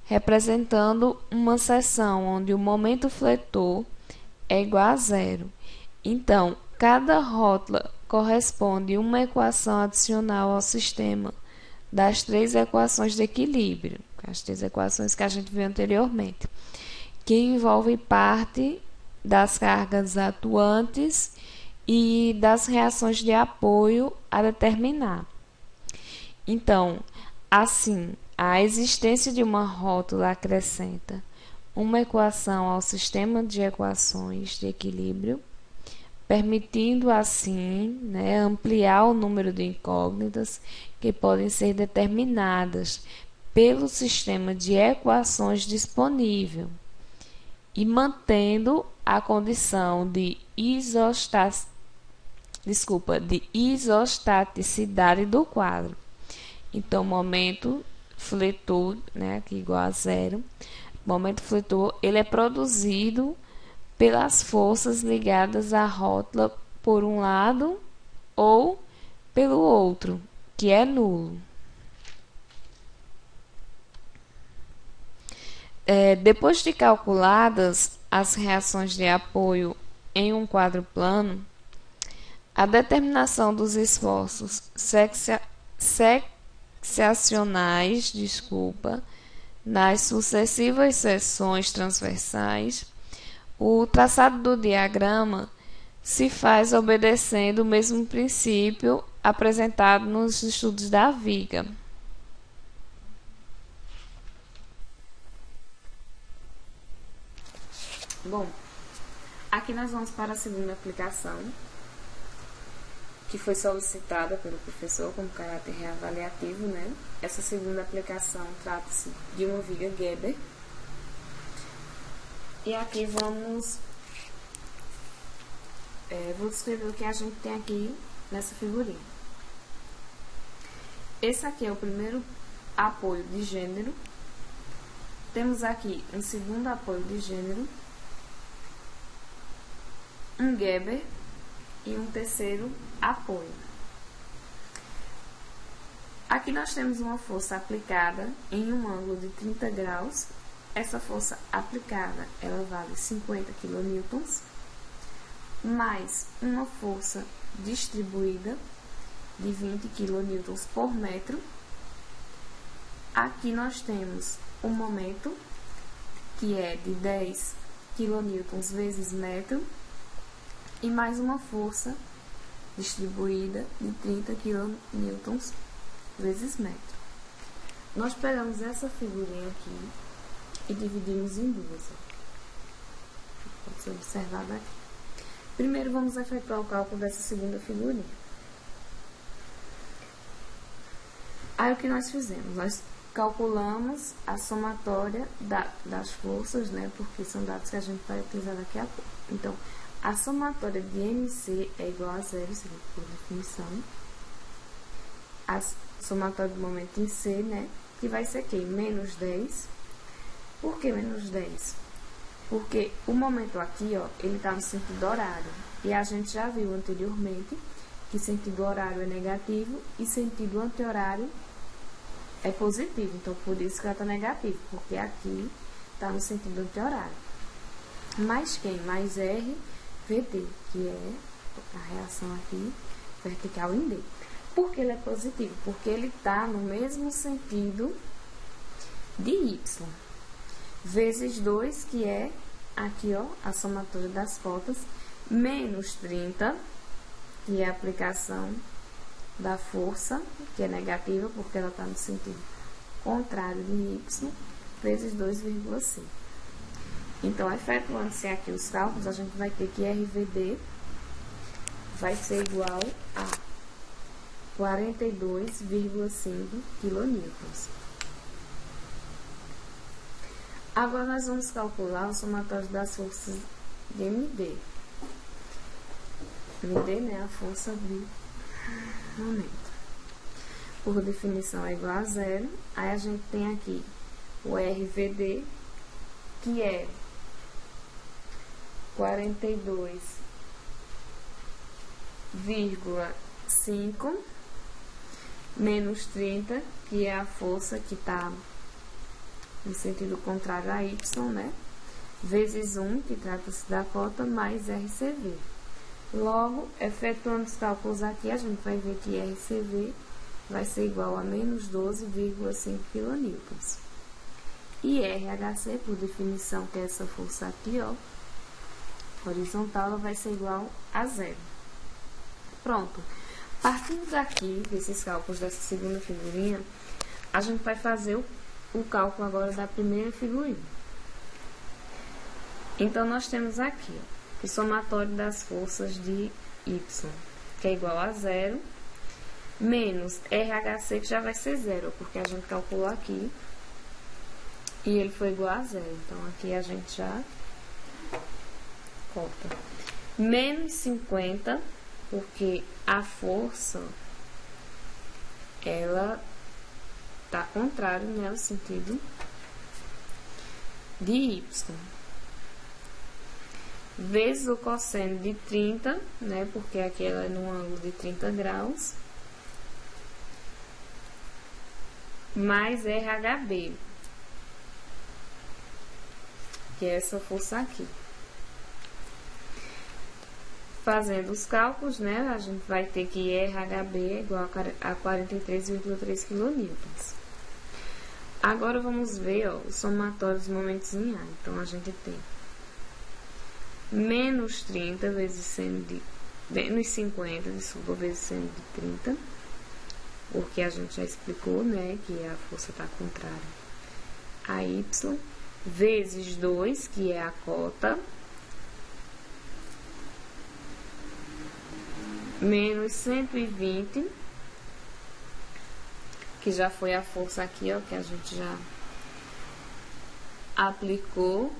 representando uma seção onde o momento fletor é igual a zero. Então, cada rótula corresponde a uma equação adicional ao sistema das três equações de equilíbrio, as três equações que a gente viu anteriormente, que envolvem parte das cargas atuantes e das reações de apoio a determinar. Então, assim, a existência de uma rótula acrescenta uma equação ao sistema de equações de equilíbrio, permitindo assim, ampliar o número de incógnitas que podem ser determinadas pelo sistema de equações disponível e mantendo a condição de isostaticidade do quadro. Então, momento fletor, aqui igual a zero, momento fletor, ele é produzido pelas forças ligadas à rótula por um lado ou pelo outro, que é nulo. Depois de calculadas as reações de apoio em um quadro plano, a determinação dos esforços seccionais, nas sucessivas seções transversais, o traçado do diagrama se faz obedecendo o mesmo princípio apresentado nos estudos da viga. Bom, aqui nós vamos para a segunda aplicação, que foi solicitada pelo professor como caráter reavaliativo, Essa segunda aplicação trata-se de uma viga Gerber. E aqui vou descrever o que a gente tem aqui nessa figurinha. Esse aqui é o primeiro apoio de gênero. Temos aqui um segundo apoio de gênero, um Gerber e um terceiro apoio. Aqui nós temos uma força aplicada em um ângulo de 30 graus. Essa força aplicada, ela vale 50 kN, mais uma força distribuída de 20 kN por metro. Aqui nós temos o momento, que é de 10 kN vezes metro, e mais uma força distribuída de 30 kN vezes metro. Nós pegamos essa figurinha aqui e dividimos em duas. Pode ser observado aqui. Primeiro vamos efetuar o cálculo dessa segunda figurinha. Aí o que nós fizemos? Nós calculamos a somatória das forças, porque são dados que a gente vai utilizar daqui a pouco. Então, a somatória de MC é igual a zero, por definição. A somatória do momento em C, que vai ser aqui, menos 10. Por que menos 10? Porque o momento aqui, ele está no sentido horário. E a gente já viu anteriormente que sentido horário é negativo e sentido anti-horário é positivo. Então, por isso que ela está negativa, porque aqui está no sentido anti-horário. Mais quem? Mais RVD, que é a reação aqui vertical em D. Por que ele é positivo? Porque ele está no mesmo sentido de Y. Vezes 2, que é aqui, a somatória das cotas, menos 30, que é a aplicação da força, que é negativa, porque ela está no sentido contrário de Y, vezes 2,5. Então, efetuando-se aqui os cálculos, a gente vai ter que RVD vai ser igual a 42,5 kN. Agora nós vamos calcular o somatório das forças de MD. MD, né, a força de momento. Por definição é igual a zero. Aí a gente tem aqui o RVD, que é 42,5 menos 30, que é a força que está no sentido contrário a Y, né? Vezes 1, que trata-se da cota, mais RCV. Logo, efetuando os cálculos aqui, a gente vai ver que RCV vai ser igual a menos 12,5 kN. E RHC, por definição, que é essa força aqui, ó, horizontal, ela vai ser igual a zero. Pronto. Partindo daqui, desses cálculos dessa segunda figurinha, a gente vai fazer o cálculo agora da primeira figurinha. Então, nós temos aqui, ó, o somatório das forças de Y, que é igual a zero, menos RHC, que já vai ser zero, porque a gente calculou aqui, e ele foi igual a zero. Então, aqui a gente já corta. Menos 50, porque a força, ela está contrário, né, ao sentido de Y. Vezes o cosseno de 30, né, porque aqui ela é num ângulo de 30 graus, mais RHB, que é essa força aqui. Fazendo os cálculos, né, a gente vai ter que RHB é igual a 43,3 kN. Agora vamos ver, ó, o somatório dos momentos em A. Então, a gente tem menos 30 vezes seno de... menos 50, desculpa, vezes seno de 30, porque a gente já explicou, né, que a força está contrária a Y, vezes 2, que é a cota, menos 120, que já foi a força aqui, ó, que a gente já aplicou,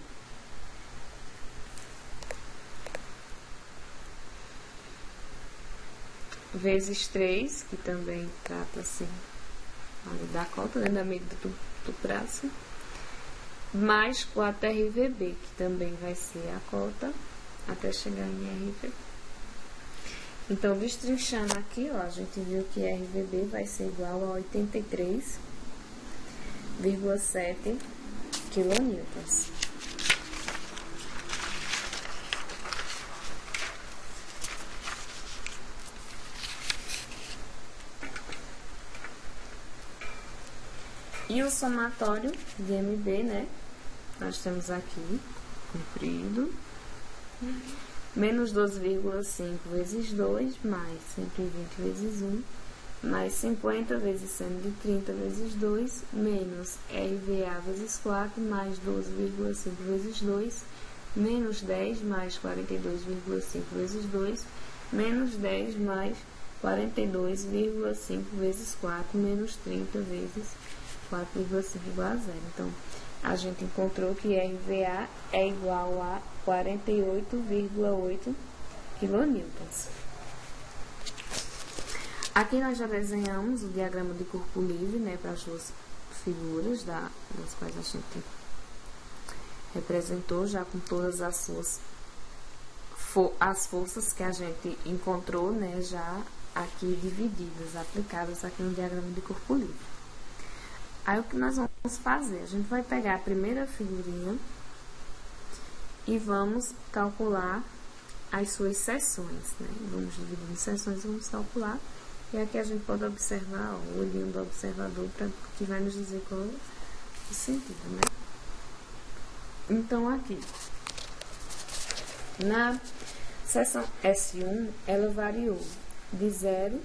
vezes 3, que também trata-se da cota, né, da medida do braço, mais 4 RVB, que também vai ser a cota, até chegar em RVB. Então, destrinchando aqui, ó, a gente viu que RVB vai ser igual a 83,7 kN. E o somatório de MB, né? Nós temos aqui, comprido, menos 12,5 vezes 2, mais 120 vezes 1, mais 50 vezes seno de 30 vezes 2, menos RVA vezes 4, mais 12,5 vezes 2, menos 10 mais 42,5 vezes 2, menos 10 mais 42,5 vezes 4, menos 30 vezes 4,5 igual a zero. Então, a gente encontrou que RVA é igual a 48,8 kN. Aqui nós já desenhamos o diagrama de corpo livre, né, para as duas figuras, das quais a gente representou já com todas as suas as forças que a gente encontrou, né, já aqui divididas, aplicadas aqui no diagrama de corpo livre. Aí, o que nós vamos fazer? A gente vai pegar a primeira figurinha e vamos calcular as suas seções, né? Vamos dividir em seções e vamos calcular. E aqui a gente pode observar, ó, o olhinho do observador, que vai nos dizer qual é o sentido, né? Então, aqui, na seção S1, ela variou de 0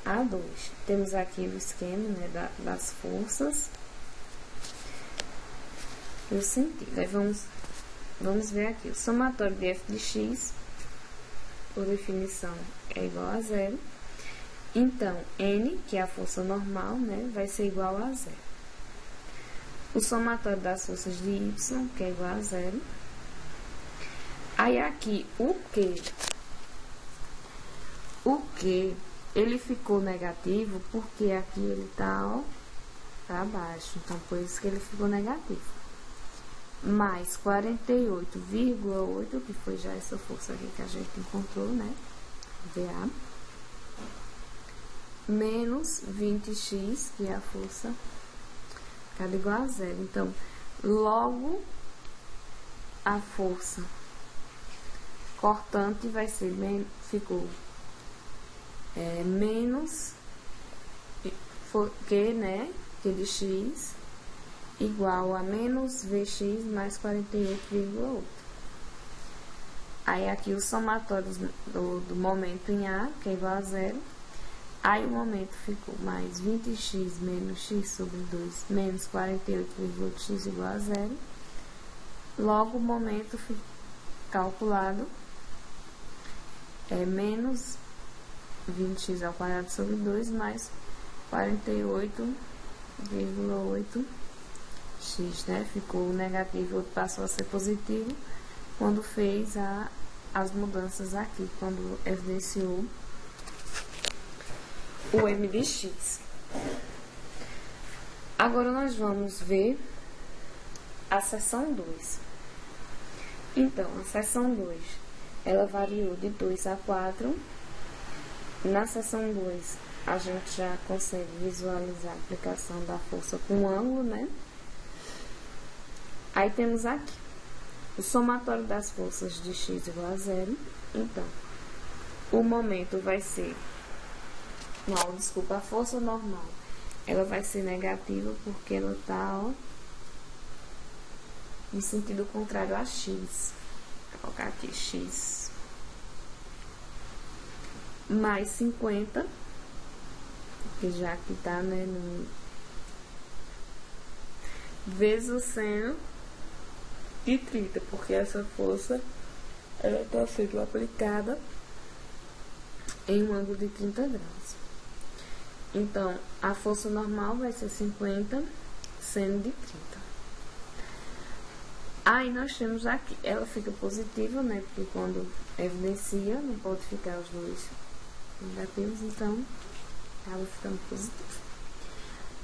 a 2. Temos aqui o esquema, né, das forças e o sentido. Aí vamos ver aqui. O somatório de f de x, por definição, é igual a zero. Então, n, que é a força normal, né, vai ser igual a zero. o somatório das forças de Y, que é igual a zero. Aí aqui, o Q, ele ficou negativo porque aqui ele tá, ó, para baixo. Então, por isso que ele ficou negativo. Mais 48,8, que foi já essa força aqui que a gente encontrou, né? VA. Menos 20x, que é a força, cada igual a zero. Então, logo, a força cortante vai ser, ficou menos Q, né? Q de x, igual a menos Vx mais 48,8. Aí, aqui, o somatório do momento em A, que é igual a zero. Aí, o momento ficou mais 20x menos x sobre 2 menos 48,8x igual a zero. Logo, o momento calculado é menos 20x ao quadrado sobre 2 mais 48,8x, né? Ficou negativo, o outro passou a ser positivo quando fez as mudanças aqui, quando evidenciou o m de x. Agora, nós vamos ver a seção 2. Então, a seção 2, ela variou de 2 a 4. Na seção 2, a gente já consegue visualizar a aplicação da força com ângulo, né? Aí, temos aqui o somatório das forças de x igual a zero. Então, o momento vai ser... Não, desculpa, a força normal, ela vai ser negativa porque ela tá, ó, em sentido contrário a x. Vou colocar aqui x mais 50, que já que tá, né, vezes o seno de 30, porque essa força, ela tá sendo aplicada em um ângulo de 30 graus. Então, a força normal vai ser 50 seno de 30. Aí, nós temos aqui, ela fica positiva, né? Porque quando evidencia, não pode ficar os dois negativos, então, ela ficando positiva.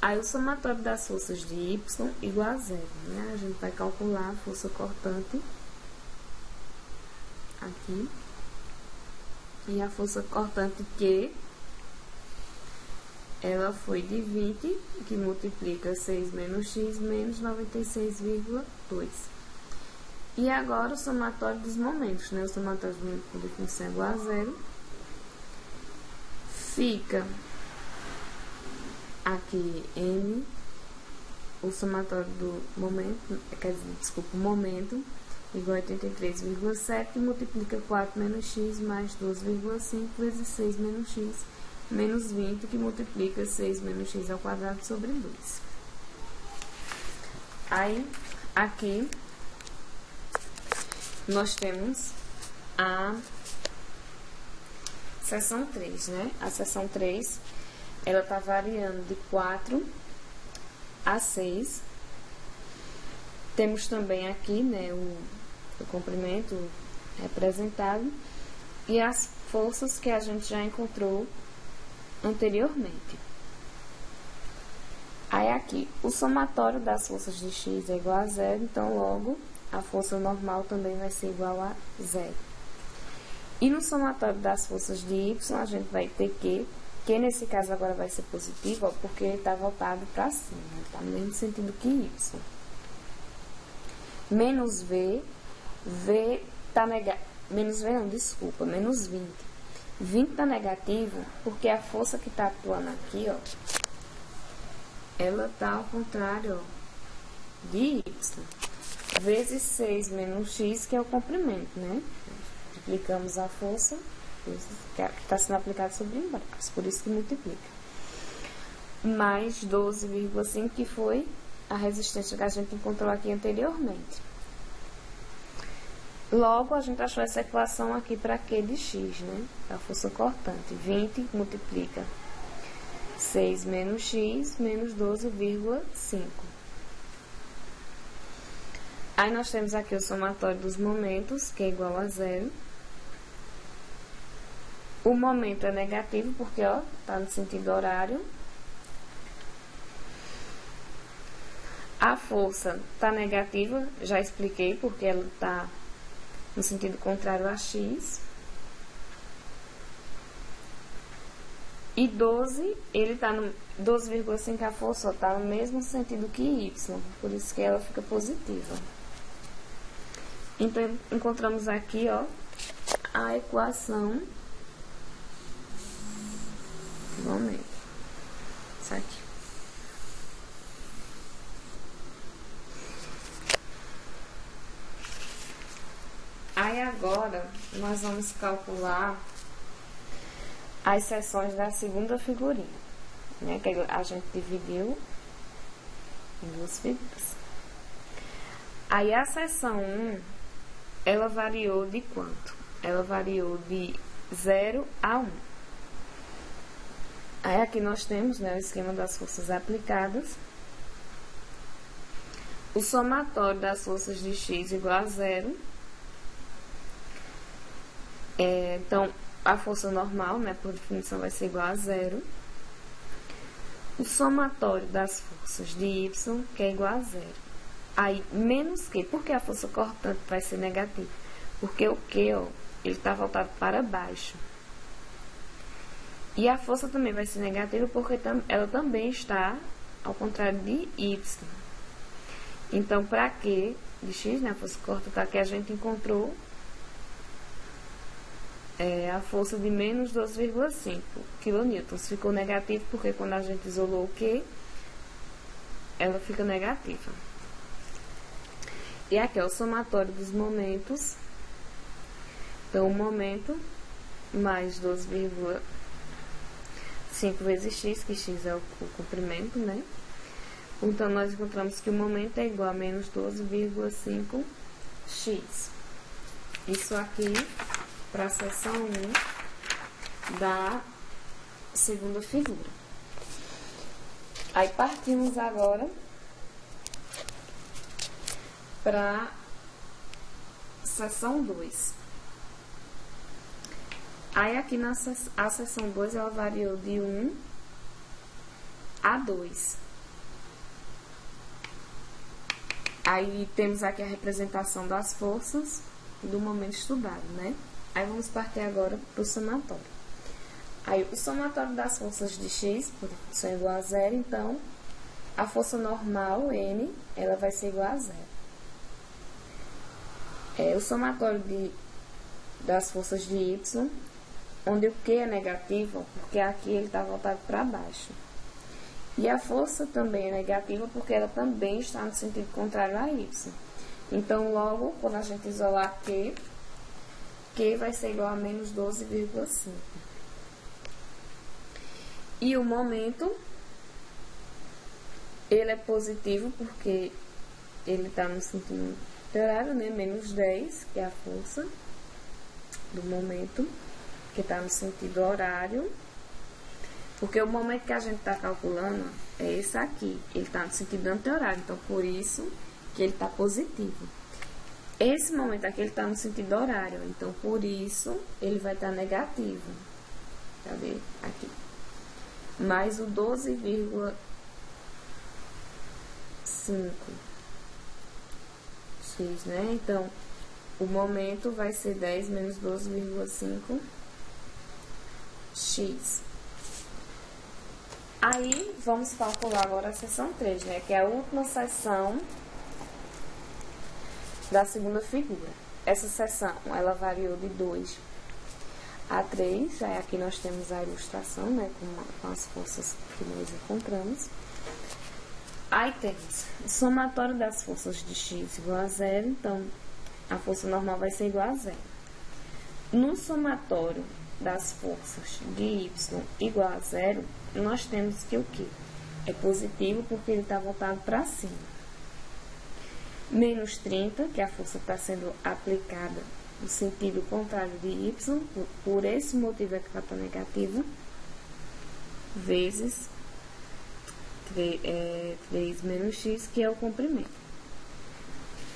Aí, o somatório das forças de Y igual a zero, né? A gente vai calcular a força cortante aqui. E a força cortante Q, ela foi de 20, que multiplica 6 menos x, menos 96,2. E agora o somatório dos momentos, né? O somatório dos momentos por definição é igual a zero. Fica aqui M, o somatório do momento, quer dizer, desculpa, o momento, igual a 83,7, e multiplica 4 menos x mais 12,5 vezes 6 menos x, menos 20, que multiplica 6 menos x ao quadrado sobre 2. Aí, aqui, nós temos a seção 3, né? A seção 3, ela tá variando de 4 a 6. Temos também aqui, né, o comprimento representado e as forças que a gente já encontrou anteriormente. Aí aqui, o somatório das forças de x é igual a zero, então logo a força normal também vai ser igual a zero. E no somatório das forças de y, a gente vai ter que nesse caso agora vai ser positivo, ó, porque está voltado para cima, está no mesmo sentido que y. Menos v está negativo, menos v não, desculpa, menos 20. 20 está negativo porque a força que está atuando aqui, ó, ela está ao contrário, ó, de y. Vezes 6 menos x, que é o comprimento, né? Multiplicamos a força que está sendo aplicada sobre o braço, por isso que multiplica. Mais 12,5, que foi a resistência que a gente encontrou aqui anteriormente. Logo, a gente achou essa equação aqui para Q de x, né? A força cortante. 20 multiplica 6 menos x, menos 12,5. Aí nós temos aqui o somatório dos momentos, que é igual a zero. O momento é negativo, porque, ó, tá no sentido horário. A força tá negativa, já expliquei, porque ela tá no sentido contrário a x. E 12, ele tá no 12,5, a força tá no mesmo sentido que y, por isso que ela fica positiva. Então, encontramos aqui, ó, a equação do momento. Isso aqui. Aí agora, nós vamos calcular as seções da segunda figurinha, né? Que a gente dividiu em duas figuras. Aí a seção 1, ela variou de quanto? Ela variou de 0 a 1. Aí aqui nós temos, né, o esquema das forças aplicadas. O somatório das forças de x igual a 0. Então, a força normal, né, por definição, vai ser igual a 0. O somatório das forças de y, que é igual a 0. Aí, menos Q. Por que a força cortante vai ser negativa? Porque o Q, ó, ele está voltado para baixo. E a força também vai ser negativa porque ela também está ao contrário de y. Então, para Q de x, né, a força cortante aqui, a gente encontrou a força de menos 12,5 kN. Ficou negativo porque quando a gente isolou o Q, ela fica negativa. E aqui é o somatório dos momentos. Então, o momento mais 12,5 vezes x, que x é o comprimento, né? Então, nós encontramos que o momento é igual a menos 12,5x. Isso aqui para a seção 1 da segunda figura. Aí, partimos agora para a seção 2. Aí, aqui a seção 2, ela variou de 1 a 2. Aí, temos aqui a representação das forças do momento estudado, né? Aí, vamos partir agora para o somatório. Aí, o somatório das forças de x, por definição, é igual a 0, então, a força normal, N, ela vai ser igual a 0. O somatório das forças de y, onde o Q é negativo, porque aqui ele está voltado para baixo. E a força também é negativa, porque ela também está no sentido contrário a y. Então, logo, quando a gente isolar Q vai ser igual a menos 12,5. E o momento, ele é positivo, porque ele está no sentido horário, né? Menos 10, que é a força do momento, que está no sentido horário. Porque o momento que a gente está calculando é esse aqui. Ele está no sentido anti-horário, então por isso que ele está positivo. Esse momento aqui ele está no sentido horário, então por isso ele vai estar negativo. Cadê? Aqui. Mais o 12,5x, né? Então, o momento vai ser 10 menos 12,5x. Aí, vamos calcular agora a seção 3, né? Que é a última seção da segunda figura. Essa seção, ela variou de 2 a 3. Aí, aqui nós temos a ilustração, né? Com as forças que nós encontramos. Aí, temos o somatório das forças de x igual a 0. Então, a força normal vai ser igual a 0. No somatório das forças de y igual a 0, nós temos que o quê? É positivo porque ele está voltado para cima. Menos 30, que a força está sendo aplicada no sentido contrário de y, por esse motivo é que ela está negativa, vezes 3 menos x, que é o comprimento.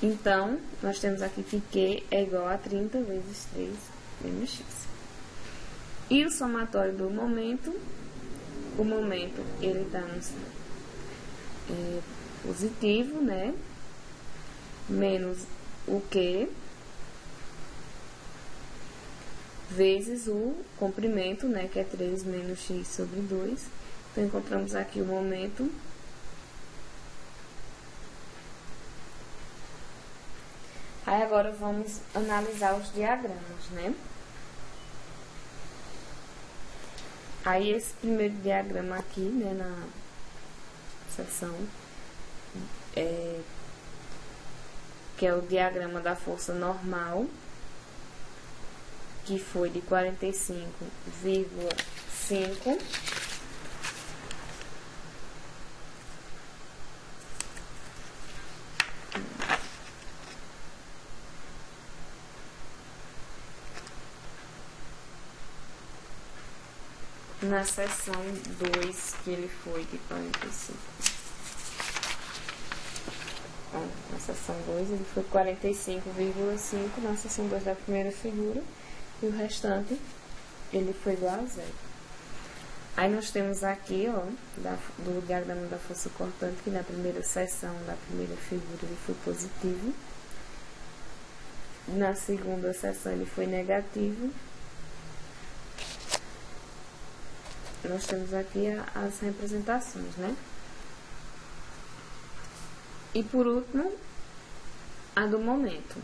Então, nós temos aqui que Q é igual a 30 vezes 3 menos X. E o somatório do momento, o momento ele está no positivo, né? Menos o Q vezes o comprimento, né? Que é 3 menos X sobre 2. Então, encontramos aqui o momento. Aí, agora vamos analisar os diagramas, né? Aí, esse primeiro diagrama aqui, né, na seção, que é o diagrama da força normal, que foi de 45,5. Na seção 2, que ele foi de 45. Na seção 2, ele foi 45,5 na seção 2 da primeira figura. E o restante, ele foi igual a zero. Aí nós temos aqui, ó, do diagrama da força cortante, que na primeira seção da primeira figura ele foi positivo. Na segunda seção ele foi negativo. Nós temos aqui as representações, né? E por último, a do momento.